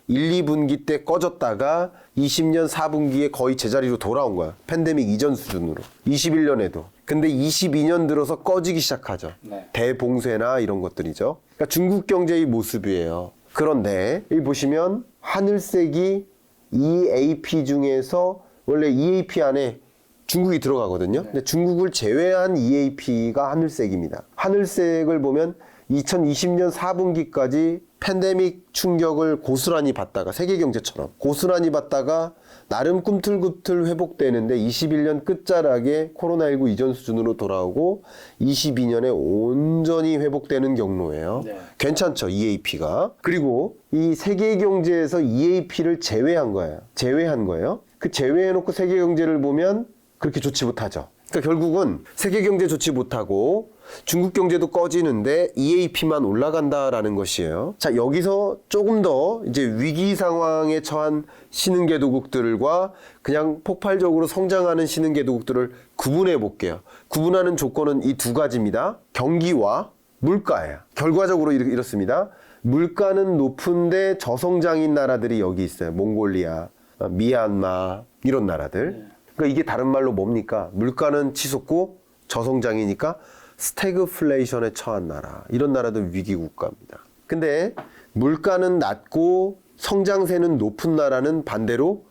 1, 2분기 때 꺼졌다가 20년 4분기에 거의 제자리로 돌아온 거야. 팬데믹 이전 수준으로. 21년에도. 근데 22년 들어서 꺼지기 시작하죠. 대봉쇄나 이런 것들이죠. 그러니까 중국 경제의 모습이에요. 그런데 여기 보시면 하늘색이 EAP 중에서 원래 EAP 안에 중국이 들어가거든요. 근데 중국을 제외한 EAP가 하늘색입니다. 하늘색을 보면 2020년 4분기까지 팬데믹 충격을 고스란히 받다가 세계 경제처럼 고스란히 받다가 나름 꿈틀꿈틀 회복되는데 21년 끝자락에 코로나19 이전 수준으로 돌아오고 22년에 온전히 회복되는 경로예요. 괜찮죠, EAP가. 그리고 이 세계 경제에서 EAP를 제외한 거예요. 그 제외해놓고 세계 경제를 보면 그렇게 좋지 못하죠. 그러니까 결국은 세계 경제 좋지 못하고 중국 경제도 꺼지는데 EAP만 올라간다라는 것이에요. 자, 여기서 조금 더 이제 위기 상황에 처한 신흥개도국들과 그냥 폭발적으로 성장하는 신흥개도국들을 구분해 볼게요. 구분하는 조건은 이 두 가지입니다. 경기와 물가예요. 결과적으로 이렇습니다. 물가는 높은데 저성장인 나라들이 여기 있어요. 몽골리아, 미얀마 이런 나라들. 그러니까 이게 다른 말로 뭡니까? 물가는 치솟고 저성장이니까 스태그플레이션에 처한 나라. 이런 나라들 위기 국가입니다. 근데 물가는 낮고 성장세는 높은 나라는 반대로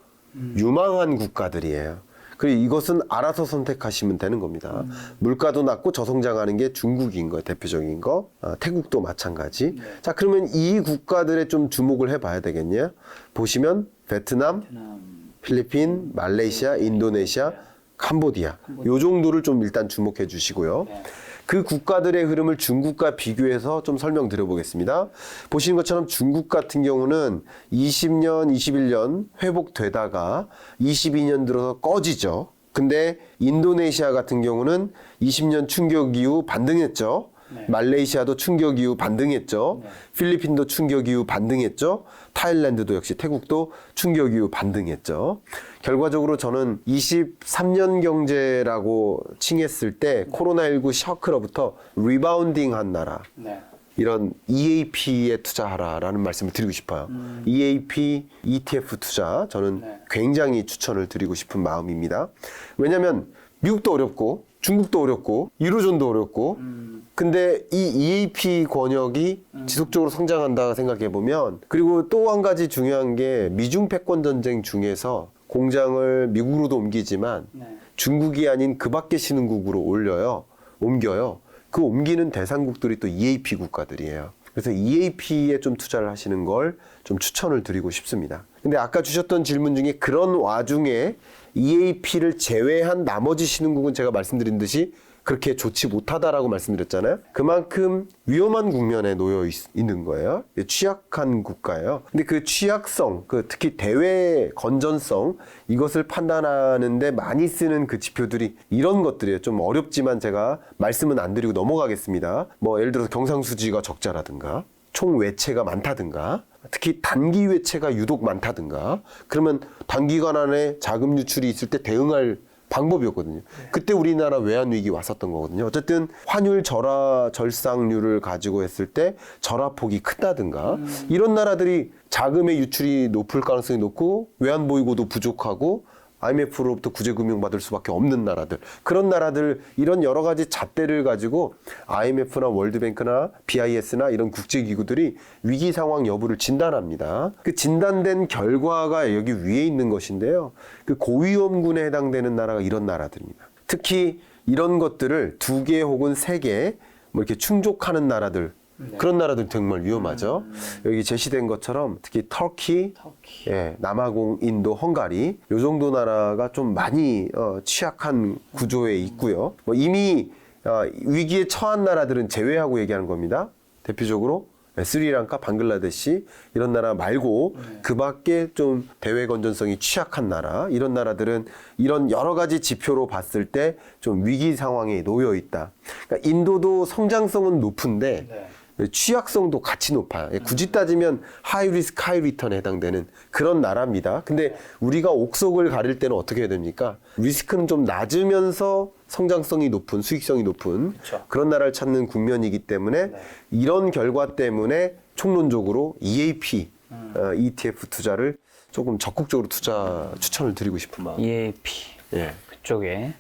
유망한 국가들이에요. 그리고 이것은 알아서 선택하시면 되는 겁니다. 물가도 낮고 저성장하는 게 중국인 거예요. 대표적인 거. 태국도 마찬가지. 자, 그러면 이 국가들에 좀 주목을 해봐야 되겠냐? 보시면 베트남, 필리핀, 말레이시아, 인도네시아, 캄보디아. 요 정도를 좀 일단 주목해 주시고요. 그 국가들의 흐름을 중국과 비교해서 좀 설명드려 보겠습니다. 보시는 것처럼 중국 같은 경우는 20년, 21년 회복되다가 22년 들어서 꺼지죠. 근데 인도네시아 같은 경우는 20년 충격 이후 반등했죠. 말레이시아도 충격 이후 반등했죠. 필리핀도 충격 이후 반등했죠. 타일랜드도 역시 태국도 충격 이후 반등했죠. 결과적으로 저는 23년 경제라고 칭했을 때 코로나19 셔크로부터 리바운딩한 나라. 이런 EAP에 투자하라라는 말씀을 드리고 싶어요. EAP, ETF 투자 저는 굉장히 추천을 드리고 싶은 마음입니다. 왜냐하면 미국도 어렵고 중국도 어렵고 유로존도 어렵고 근데 이 EAP 권역이 지속적으로 성장한다 생각해 보면 그리고 또 한 가지 중요한 게 미중 패권 전쟁 중에서 공장을 미국으로도 옮기지만 중국이 아닌 그 밖의 신흥국으로 옮겨요. 그 옮기는 대상국들이 또 EAP 국가들이에요. 그래서 EAP에 좀 투자를 하시는 걸 좀 추천을 드리고 싶습니다. 근데 아까 주셨던 질문 중에 그런 와중에 EAP를 제외한 나머지 신흥국은 제가 말씀드린 듯이 그렇게 좋지 못하다라고 말씀드렸잖아요. 그만큼 위험한 국면에 놓여 있는 거예요. 취약한 국가예요. 근데 그 취약성, 특히 대외 건전성, 이것을 판단하는데 많이 쓰는 그 지표들이 이런 것들이에요. 좀 어렵지만 제가 말씀은 안 드리고 넘어가겠습니다. 뭐 예를 들어서 경상수지가 적자라든가 총 외채가 많다든가 특히 단기 외채가 유독 많다든가 그러면 단기간 안에 자금 유출이 있을 때 대응할 방법이었거든요. 그때 우리나라 외환위기 왔었던 거거든요. 어쨌든 환율 절상률을 가지고 했을 때 절하폭이 크다든가 이런 나라들이 자금의 유출이 높을 가능성이 높고 외환보유고도 부족하고 IMF로부터 구제금융 받을 수밖에 없는 나라들, 그런 나라들, 이런 여러 가지 잣대를 가지고 IMF나 월드뱅크나 BIS나 이런 국제기구들이 위기 상황 여부를 진단합니다. 그 진단된 결과가 여기 위에 있는 것인데요. 그 고위험군에 해당되는 나라가 이런 나라들입니다. 특히 이런 것들을 2개 혹은 3개 뭐 이렇게 충족하는 나라들, 그런 나라들 정말 위험하죠. 여기 제시된 것처럼 특히 터키, 예, 남아공, 인도, 헝가리 요 정도 나라가 좀 많이 취약한 구조에 있고요. 뭐 이미 위기에 처한 나라들은 제외하고 얘기하는 겁니다. 대표적으로 스리랑카, 방글라데시 이런 나라 말고 그 밖에 좀 대외 건전성이 취약한 나라, 이런 나라들은 이런 여러 가지 지표로 봤을 때 좀 위기 상황에 놓여 있다. 그러니까 인도도 성장성은 높은데 취약성도 같이 높아요. 굳이 따지면 하이 리스크 하이 리턴에 해당되는 그런 나라입니다. 근데 우리가 옥석을 가릴 때는 어떻게 해야 됩니까? 리스크는 좀 낮으면서 성장성이 높은, 수익성이 높은 그런 나라를 찾는 국면이기 때문에 이런 결과 때문에 총론적으로 EAP, ETF 투자를 조금 적극적으로 추천을 드리고 싶은 마음. EAP. 예. 그쪽에.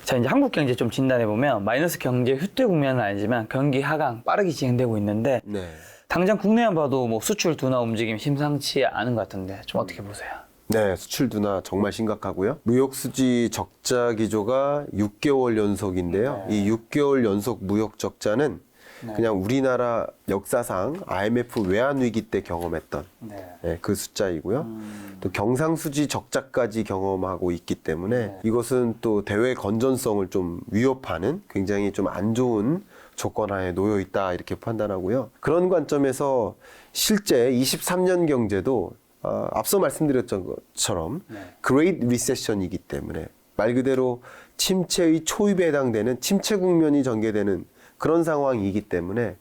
자, 이제 한국 경제 좀 진단해 보면 마이너스 경제 후퇴 국면은 아니지만 경기 하강 빠르게 진행되고 있는데 네. 당장 국내만 봐도 뭐 수출 둔화 움직임 심상치 않은 것 같은데 좀 어떻게 보세요? 네, 수출 둔화 정말 심각하고요. 무역 수지 적자 기조가 6개월 연속인데요. 이 6개월 연속 무역 적자는 그냥 우리나라 역사상 IMF 외환위기 때 경험했던 그 숫자이고요. 또 경상수지 적자까지 경험하고 있기 때문에 이것은 또 대외 건전성을 좀 위협하는 굉장히 좀 안 좋은 조건하에 놓여 있다 이렇게 판단하고요. 그런 관점에서 실제 23년 경제도 앞서 말씀드렸던 것처럼 Great Recession이기 때문에 말 그대로 침체의 초입에 해당되는 침체 국면이 전개되는 그런 상황이기 때문에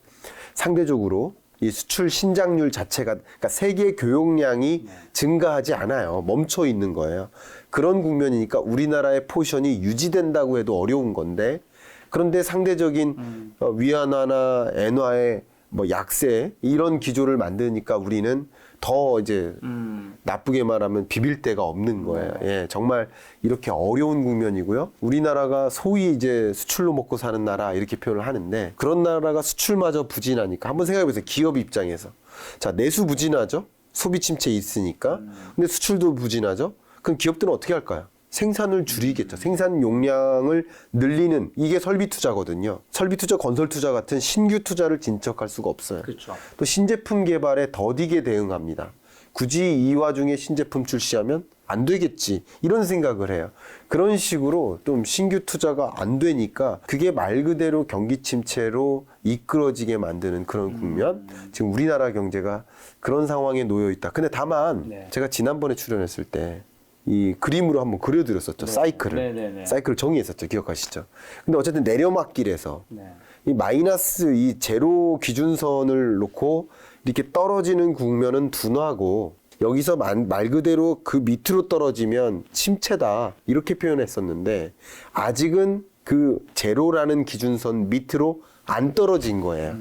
상대적으로 이 수출 신장률 자체가, 그러니까 세계 교역량이 증가하지 않아요. 멈춰 있는 거예요. 그런 국면이니까 우리나라의 포지션이 유지된다고 해도 어려운 건데, 그런데 상대적인 위안화나 엔화의 뭐 약세 이런 기조를 만드니까 우리는 더 이제 나쁘게 말하면 비빌 데가 없는 거예요. 예, 정말 이렇게 어려운 국면이고요. 우리나라가 소위 이제 수출로 먹고 사는 나라 이렇게 표현을 하는데 그런 나라가 수출마저 부진하니까 한번 생각해 보세요. 기업 입장에서. 자, 내수 부진하죠. 소비 침체 있으니까. 근데 수출도 부진하죠. 그럼 기업들은 어떻게 할까요? 생산을 줄이겠죠. 생산 용량을 늘리는, 이게 설비 투자거든요. 설비 투자, 건설 투자 같은 신규 투자를 진척할 수가 없어요. 그렇죠. 또 신제품 개발에 더디게 대응합니다. 굳이 이 와중에 신제품 출시하면 안 되겠지, 이런 생각을 해요. 그런 식으로 좀 신규 투자가 안 되니까 그게 말 그대로 경기 침체로 이끌어지게 만드는 그런 국면. 지금 우리나라 경제가 그런 상황에 놓여 있다. 근데 다만 제가 지난번에 출연했을 때 이 그림으로 한번 그려드렸었죠. 사이클을. 사이클을 정의했었죠. 기억하시죠? 근데 어쨌든 내려막길에서 이 마이너스 이 제로 기준선을 놓고 이렇게 떨어지는 국면은 둔화고, 여기서 말 그대로 그 밑으로 떨어지면 침체다 이렇게 표현했었는데 아직은 그 제로라는 기준선 밑으로 안 떨어진 거예요.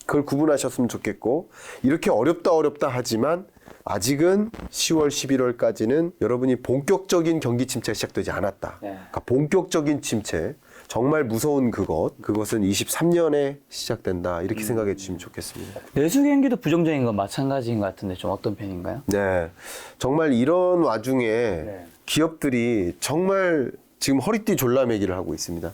그걸 구분하셨으면 좋겠고, 이렇게 어렵다 하지만 아직은 10월, 11월까지는 여러분이 본격적인 경기 침체가 시작되지 않았다. 그러니까 본격적인 침체, 정말 무서운 그것은 23년에 시작된다. 이렇게 생각해 주시면 좋겠습니다. 내수 경기도 부정적인 건 마찬가지인 것 같은데 좀 어떤 편인가요? 네, 정말 이런 와중에 기업들이 정말 지금 허리띠 졸라매기를 하고 있습니다.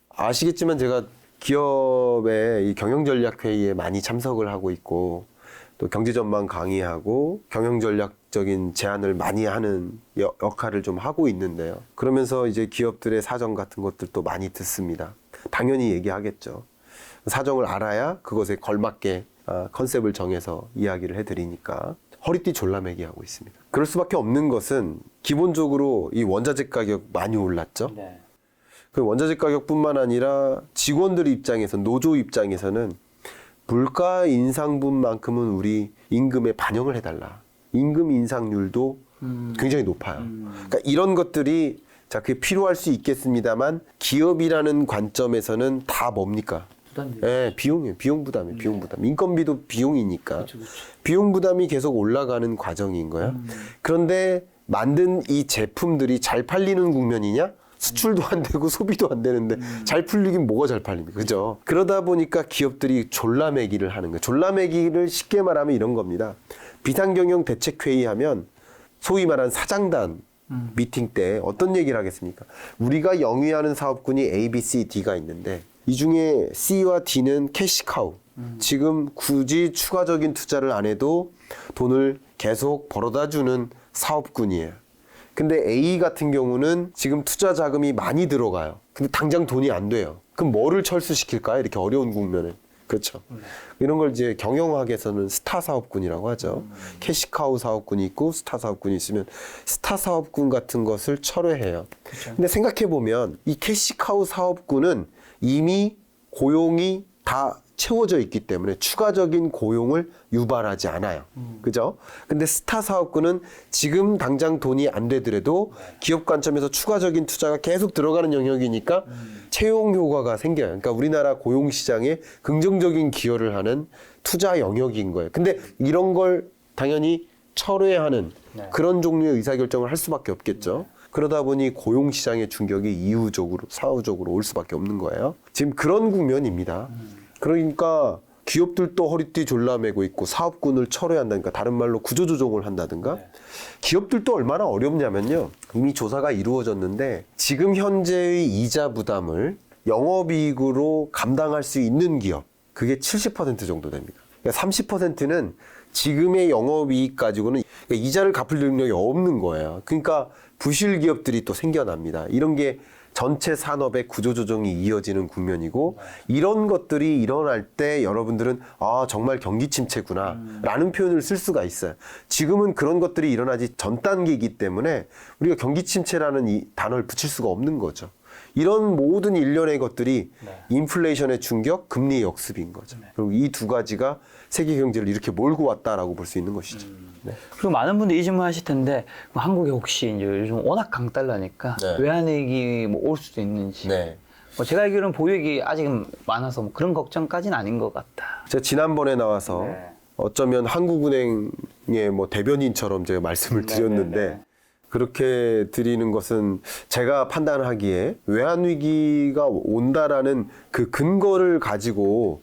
아시겠지만 제가 기업의 이 경영전략회의에 많이 참석을 하고 있고, 또 경제전망 강의하고 경영전략적인 제안을 많이 하는 역할을 좀 하고 있는데요. 그러면서 이제 기업들의 사정 같은 것들도 많이 듣습니다. 당연히 얘기하겠죠. 사정을 알아야 그것에 걸맞게 컨셉을 정해서 이야기를 해드리니까 허리띠 졸라매기 하고 있습니다. 그럴 수밖에 없는 것은 기본적으로 이 원자재 가격 많이 올랐죠. 네. 그 원자재 가격뿐만 아니라 직원들 입장에서 노조 입장에서는 물가 인상분만큼은 우리 임금에 반영을 해달라. 임금 인상률도 굉장히 높아요. 그러니까 이런 것들이 자, 그게 필요할 수 있겠습니다만 기업이라는 관점에서는 다 뭡니까? 예, 비용이에요. 비용 부담이에요. 비용 부담. 인건비도 비용이니까. 그쵸. 비용 부담이 계속 올라가는 과정인 거야. 그런데 만든 이 제품들이 잘 팔리는 국면이냐? 수출도 안 되고 소비도 안 되는데 잘 풀리긴 뭐가 잘 팔립니까? 그죠? 그러다 보니까 기업들이 졸라매기를 하는 거예요. 졸라매기를 쉽게 말하면 이런 겁니다. 비상경영 대책회의 하면 소위 말하는 사장단 미팅 때 어떤 얘기를 하겠습니까? 우리가 영위하는 사업군이 A, B, C, D가 있는데 이 중에 C와 D는 캐시카우. 지금 굳이 추가적인 투자를 안 해도 돈을 계속 벌어다 주는 사업군이에요. 근데 A 같은 경우는 지금 투자 자금이 많이 들어가요. 근데 당장 돈이 안 돼요. 그럼 뭐를 철수시킬까요? 이렇게 어려운 국면에. 그렇죠. 이런 걸 이제 경영학에서는 스타 사업군이라고 하죠. 캐시카우 사업군이 있고 스타 사업군이 있으면 스타 사업군 같은 것을 철회해요. 그쵸. 근데 생각해 보면 이 캐시카우 사업군은 이미 고용이 다 채워져 있기 때문에 추가적인 고용을 유발하지 않아요. 그죠? 근데 스타 사업군은 지금 당장 돈이 안 되더라도 기업 관점에서 추가적인 투자가 계속 들어가는 영역이니까 채용 효과가 생겨요. 그러니까 우리나라 고용 시장에 긍정적인 기여를 하는 투자 영역인 거예요. 근데 이런 걸 당연히 철회하는 그런 종류의 의사결정을 할 수밖에 없겠죠. 그러다 보니 고용 시장의 충격이 이후적으로 사후적으로 올 수밖에 없는 거예요. 지금 그런 국면입니다. 그러니까 기업들도 허리띠 졸라매고 있고 사업군을 철회한다니까 다른 말로 구조조정을 한다든가 기업들도 얼마나 어렵냐면요. 이미 조사가 이루어졌는데 지금 현재의 이자 부담을 영업이익으로 감당할 수 있는 기업 그게 70% 정도 됩니다. 그러니까 30%는 지금의 영업이익 가지고는 그러니까 이자를 갚을 능력이 없는 거예요. 그러니까 부실 기업들이 또 생겨납니다. 이런 게 전체 산업의 구조조정이 이어지는 국면이고 이런 것들이 일어날 때 여러분들은 아 정말 경기 침체구나 라는 표현을 쓸 수가 있어요. 지금은 그런 것들이 일어나지 전 단계이기 때문에 우리가 경기 침체라는 이 단어를 붙일 수가 없는 거죠. 이런 모든 일련의 것들이 인플레이션의 충격, 금리의 역습인 거죠. 그리고 이 두 가지가 세계 경제를 이렇게 몰고 왔다라고 볼 수 있는 것이죠. 네. 그리고 많은 분들이 이 질문 하실 텐데 한국에 혹시 이제 요즘 워낙 강달러니까 외환위기 뭐 올 수도 있는지 뭐 제가 알기로는 보유액이 아직 많아서 뭐 그런 걱정까지는 아닌 것 같다. 제가 지난번에 나와서 어쩌면 한국은행의 뭐 대변인처럼 제가 말씀을 드렸는데 그렇게 드리는 것은 제가 판단하기에 외환위기가 온다라는 그 근거를 가지고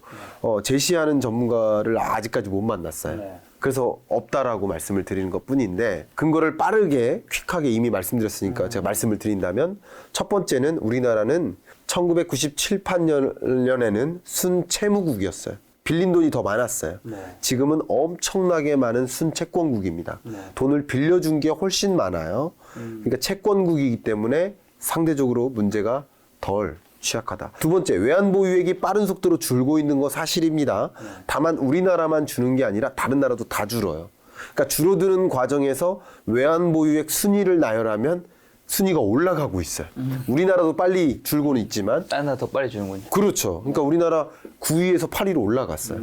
제시하는 전문가를 아직까지 못 만났어요. 그래서 없다라고 말씀을 드리는 것 뿐인데 근거를 빠르게 퀵하게 이미 말씀드렸으니까 제가 말씀을 드린다면 첫 번째는 우리나라는 1997, 8년에는 순채무국이었어요. 빌린 돈이 더 많았어요. 지금은 엄청나게 많은 순채권국입니다. 돈을 빌려준 게 훨씬 많아요. 그러니까 채권국이기 때문에 상대적으로 문제가 덜 취약하다. 두 번째, 외환보유액이 빠른 속도로 줄고 있는 거 사실입니다. 다만 우리나라만 주는 게 아니라 다른 나라도 다 줄어요. 그러니까 줄어드는 과정에서 외환보유액 순위를 나열하면 순위가 올라가고 있어요. 우리나라도 빨리 줄고는 있지만 다른 나라 더 빨리 주는군요. 그렇죠. 그러니까 우리나라 9위에서 8위로 올라갔어요.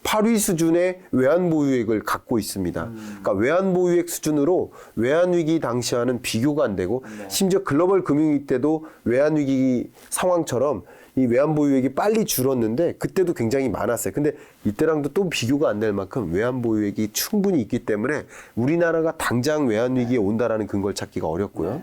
8위 수준의 외환보유액을 갖고 있습니다. 그러니까 외환보유액 수준으로 외환위기 당시와는 비교가 안 되고 심지어 글로벌 금융위기 때도 외환위기 상황처럼 이 외환보유액이 빨리 줄었는데 그때도 굉장히 많았어요. 근데 이때랑도 또 비교가 안 될 만큼 외환보유액이 충분히 있기 때문에 우리나라가 당장 외환위기에 온다라는 근거를 찾기가 어렵고요.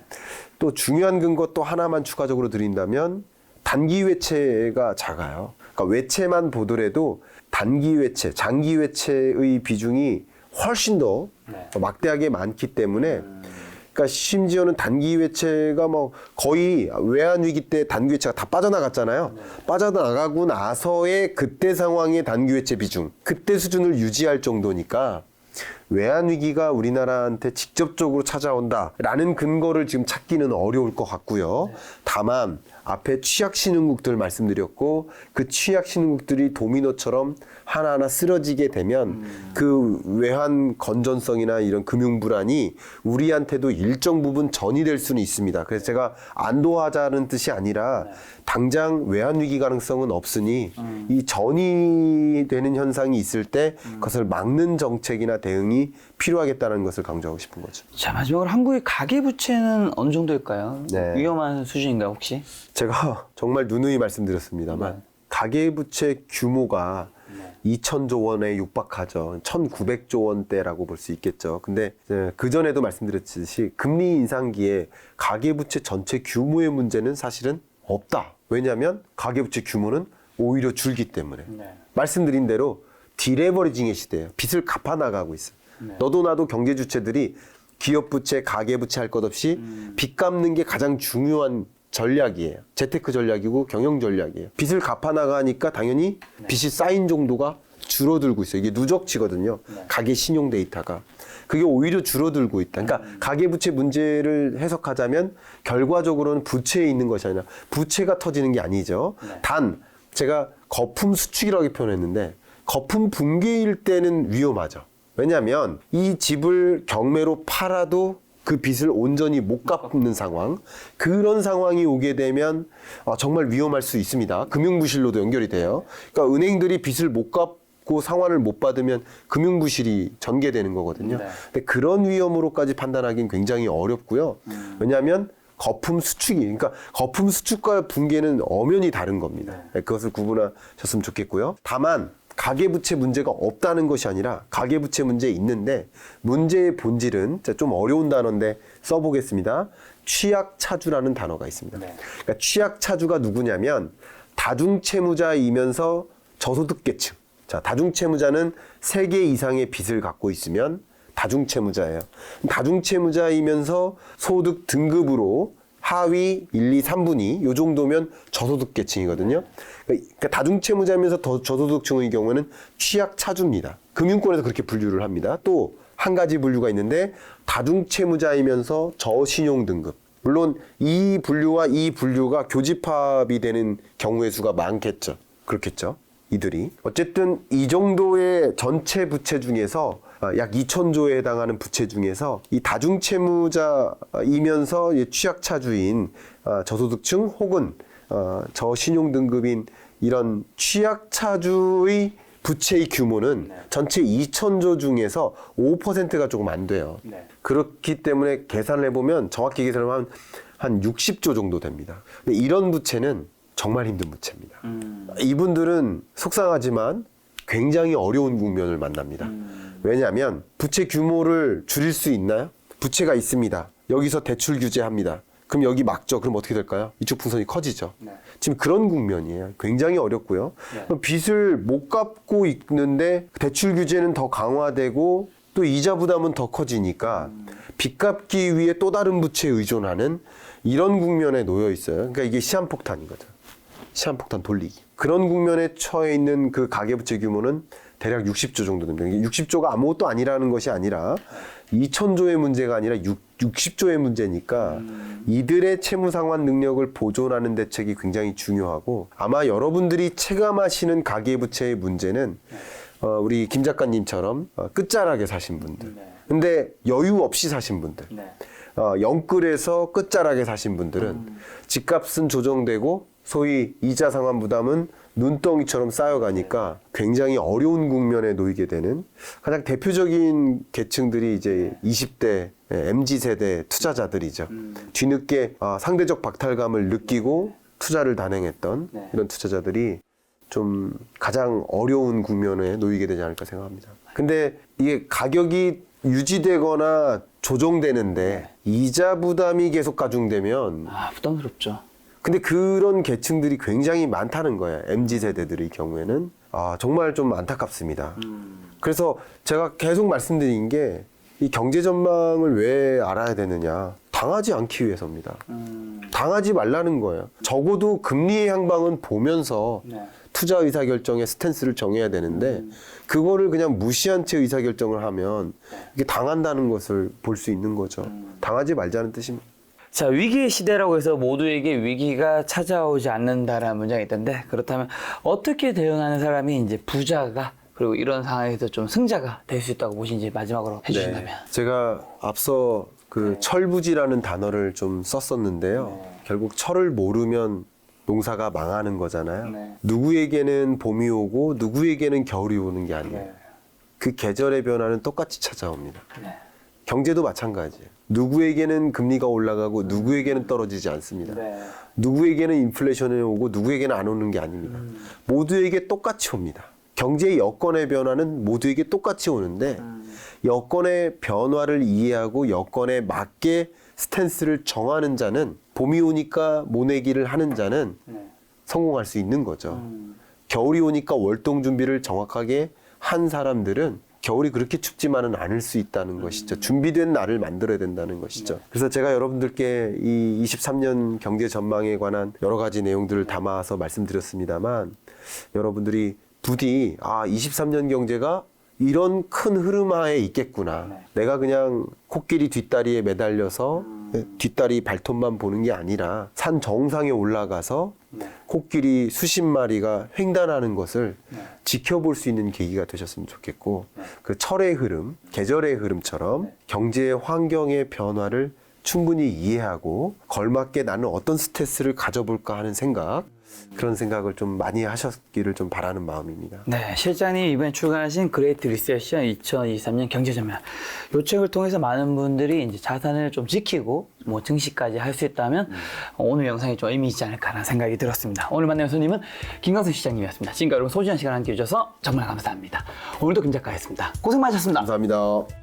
또 중요한 근거 또 하나만 추가적으로 드린다면 단기 외채가 작아요. 그러니까 외채만 보더라도 단기 외채, 장기 외채의 비중이 훨씬 더 막대하게 많기 때문에 그러니까 심지어는 단기 외채가 뭐 거의 외환 위기 때 단기 외채가 다 빠져나갔잖아요. 빠져나가고 나서의 그때 상황의 단기 외채 비중, 그때 수준을 유지할 정도니까 외환 위기가 우리나라한테 직접적으로 찾아온다라는 근거를 지금 찾기는 어려울 것 같고요. 다만 앞에 취약 신흥국들 말씀드렸고 그 취약 신흥국들이 도미노처럼 하나하나 쓰러지게 되면 그 외환 건전성이나 이런 금융 불안이 우리한테도 일정 부분 전이될 수는 있습니다. 그래서 제가 안도하자는 뜻이 아니라 당장 외환 위기 가능성은 없으니 이 전이 되는 현상이 있을 때 그것을 막는 정책이나 대응이 필요하겠다는 것을 강조하고 싶은 거죠. 자, 마지막으로 한국의 가계부채는 어느 정도일까요? 네. 위험한 수준인가요, 혹시? 제가 정말 누누이 말씀드렸습니다만 가계부채 규모가 2,000조 원에 육박하죠. 1,900조 원대라고 볼 수 있겠죠. 근데 그 전에도 말씀드렸듯이 금리 인상기에 가계부채 전체 규모의 문제는 사실은 없다. 왜냐하면 가계부채 규모는 오히려 줄기 때문에. 말씀드린 대로 디레버리징의 시대예요. 빚을 갚아 나가고 있어요. 너도 나도 경제 주체들이 기업 부채, 가계 부채 할 것 없이 빚 갚는 게 가장 중요한 전략이에요. 재테크 전략이고 경영 전략이에요. 빚을 갚아 나가니까 당연히 빚이 쌓인 정도가 줄어들고 있어요. 이게 누적치거든요. 가계 신용 데이터가. 그게 오히려 줄어들고 있다. 그러니까 가계부채 문제를 해석하자면 결과적으로는 부채에 있는 것이 아니라 부채가 터지는 게 아니죠. 단 제가 거품 수축이라고 표현했는데 거품 붕괴일 때는 위험하죠. 왜냐하면 이 집을 경매로 팔아도 그 빚을 온전히 못 갚는 상황, 그런 상황이 오게 되면 정말 위험할 수 있습니다. 금융부실로도 연결이 돼요. 그러니까 은행들이 빚을 못 갚고 상환을 못 받으면 금융부실이 전개되는 거거든요. 근데 그런 위험으로까지 판단하기는 굉장히 어렵고요. 왜냐하면 거품 수축이, 그러니까 거품 수축과 붕괴는 엄연히 다른 겁니다. 그것을 구분하셨으면 좋겠고요. 다만 가계부채 문제가 없다는 것이 아니라 가계부채 문제 있는데 문제의 본질은 좀 어려운 단어인데 써보겠습니다. 취약차주라는 단어가 있습니다. 그러니까 취약차주가 누구냐면 다중채무자이면서 저소득계층. 자, 다중채무자는 3개 이상의 빚을 갖고 있으면 다중채무자예요. 다중채무자이면서 소득 등급으로 하위 1, 2, 3분위 요 정도면 저소득계층이거든요. 그러니까 다중채무자면서 더 저소득층의 경우에는 취약차주입니다. 금융권에서 그렇게 분류를 합니다. 또 한 가지 분류가 있는데 다중채무자이면서 저신용 등급. 물론 이 분류와 이 분류가 교집합이 되는 경우의 수가 많겠죠. 그렇겠죠. 이들이. 어쨌든 이 정도의 전체 부채 중에서 약 2,000조에 해당하는 부채 중에서 이 다중채무자이면서 취약차주인 저소득층 혹은 저신용 등급인 이런 취약차주의 부채의 규모는 전체 2,000조 중에서 5%가 조금 안 돼요. 그렇기 때문에 계산을 해보면 정확히 계산하면 한 60조 정도 됩니다. 근데 이런 부채는 정말 힘든 부채입니다. 이분들은 속상하지만 굉장히 어려운 국면을 만납니다. 왜냐하면 부채 규모를 줄일 수 있나요? 부채가 있습니다. 여기서 대출 규제합니다. 그럼 여기 막죠. 그럼 어떻게 될까요? 이쪽 풍선이 커지죠. 지금 그런 국면이에요. 굉장히 어렵고요. 빚을 못 갚고 있는데 대출 규제는 더 강화되고 또 이자 부담은 더 커지니까 빚 갚기 위해 또 다른 부채에 의존하는 이런 국면에 놓여 있어요. 그러니까 이게 시한폭탄인 거죠. 시한폭탄 돌리기. 그런 국면에 처해 있는 그 가계부채 규모는 대략 60조 정도 됩니다. 60조가 아무것도 아니라는 것이 아니라 2,000조의 문제가 아니라 60조의 문제니까 이들의 채무 상환 능력을 보존하는 대책이 굉장히 중요하고 아마 여러분들이 체감하시는 가계부채의 문제는 우리 김 작가님처럼 끝자락에 사신 분들. 근데 여유 없이 사신 분들. 영끌에서 끝자락에 사신 분들은 집값은 조정되고 소위 이자 상환 부담은 눈덩이처럼 쌓여가니까 굉장히 어려운 국면에 놓이게 되는 가장 대표적인 계층들이 이제 20대 MZ세대 투자자들이죠. 뒤늦게 상대적 박탈감을 느끼고 투자를 단행했던 이런 투자자들이 좀 가장 어려운 국면에 놓이게 되지 않을까 생각합니다. 근데 이게 가격이 유지되거나 조정되는데 이자 부담이 계속 가중되면 부담스럽죠. 근데 그런 계층들이 굉장히 많다는 거예요. MZ세대들의 경우에는. 정말 좀 안타깝습니다. 그래서 제가 계속 말씀드린 게 이 경제 전망을 왜 알아야 되느냐. 당하지 않기 위해서입니다. 당하지 말라는 거예요. 적어도 금리의 향방은 보면서 투자 의사결정의 스탠스를 정해야 되는데 그거를 그냥 무시한 채 의사결정을 하면 이게 당한다는 것을 볼 수 있는 거죠. 당하지 말자는 뜻입니다. 자, 위기의 시대라고 해서 모두에게 위기가 찾아오지 않는다라는 문장이 있던데, 그렇다면 어떻게 대응하는 사람이 이제 부자가 그리고 이런 상황에서 좀 승자가 될 수 있다고 보시는지 마지막으로 해주신다면. 제가 앞서 그 철부지라는 단어를 좀 썼었는데요. 결국 철을 모르면 농사가 망하는 거잖아요. 네. 누구에게는 봄이 오고 누구에게는 겨울이 오는 게 아니에요. 그 계절의 변화는 똑같이 찾아옵니다. 네. 경제도 마찬가지예요. 누구에게는 금리가 올라가고 누구에게는 떨어지지 않습니다. 네. 누구에게는 인플레이션이 오고 누구에게는 안 오는 게 아닙니다. 모두에게 똑같이 옵니다. 경제의 여건의 변화는 모두에게 똑같이 오는데 여건의 변화를 이해하고 여건에 맞게 스탠스를 정하는 자는 봄이 오니까 모내기를 하는 자는 성공할 수 있는 거죠. 겨울이 오니까 월동 준비를 정확하게 한 사람들은 겨울이 그렇게 춥지만은 않을 수 있다는 것이죠. 준비된 날을 만들어야 된다는 것이죠. 그래서 제가 여러분들께 이 23년 경제 전망에 관한 여러 가지 내용들을 담아서 말씀드렸습니다만 여러분들이 부디 23년 경제가 이런 큰 흐름하에 있겠구나. 내가 그냥 코끼리 뒷다리에 매달려서 뒷다리 발톱만 보는 게 아니라 산 정상에 올라가서 코끼리 수십 마리가 횡단하는 것을 지켜볼 수 있는 계기가 되셨으면 좋겠고 그 철의 흐름, 계절의 흐름처럼 경제의 환경의 변화를 충분히 이해하고 걸맞게 나는 어떤 스탠스를 가져볼까 하는 생각, 그런 생각을 좀 많이 하셨기를 좀 바라는 마음입니다. 네, 실장님 이번에 출간하신 그레이트 리세션 2023년 경제전망, 이 책을 통해서 많은 분들이 이제 자산을 좀 지키고 뭐 증시까지 할 수 있다면 오늘 영상이 좀 의미 있지 않을까라는 생각이 들었습니다. 오늘 만난 손님은 김광석 시장님이었습니다. 지금까지 여러분 소중한 시간 함께 해주셔서 정말 감사합니다. 오늘도 김 작가였습니다. 고생 많으셨습니다. 감사합니다.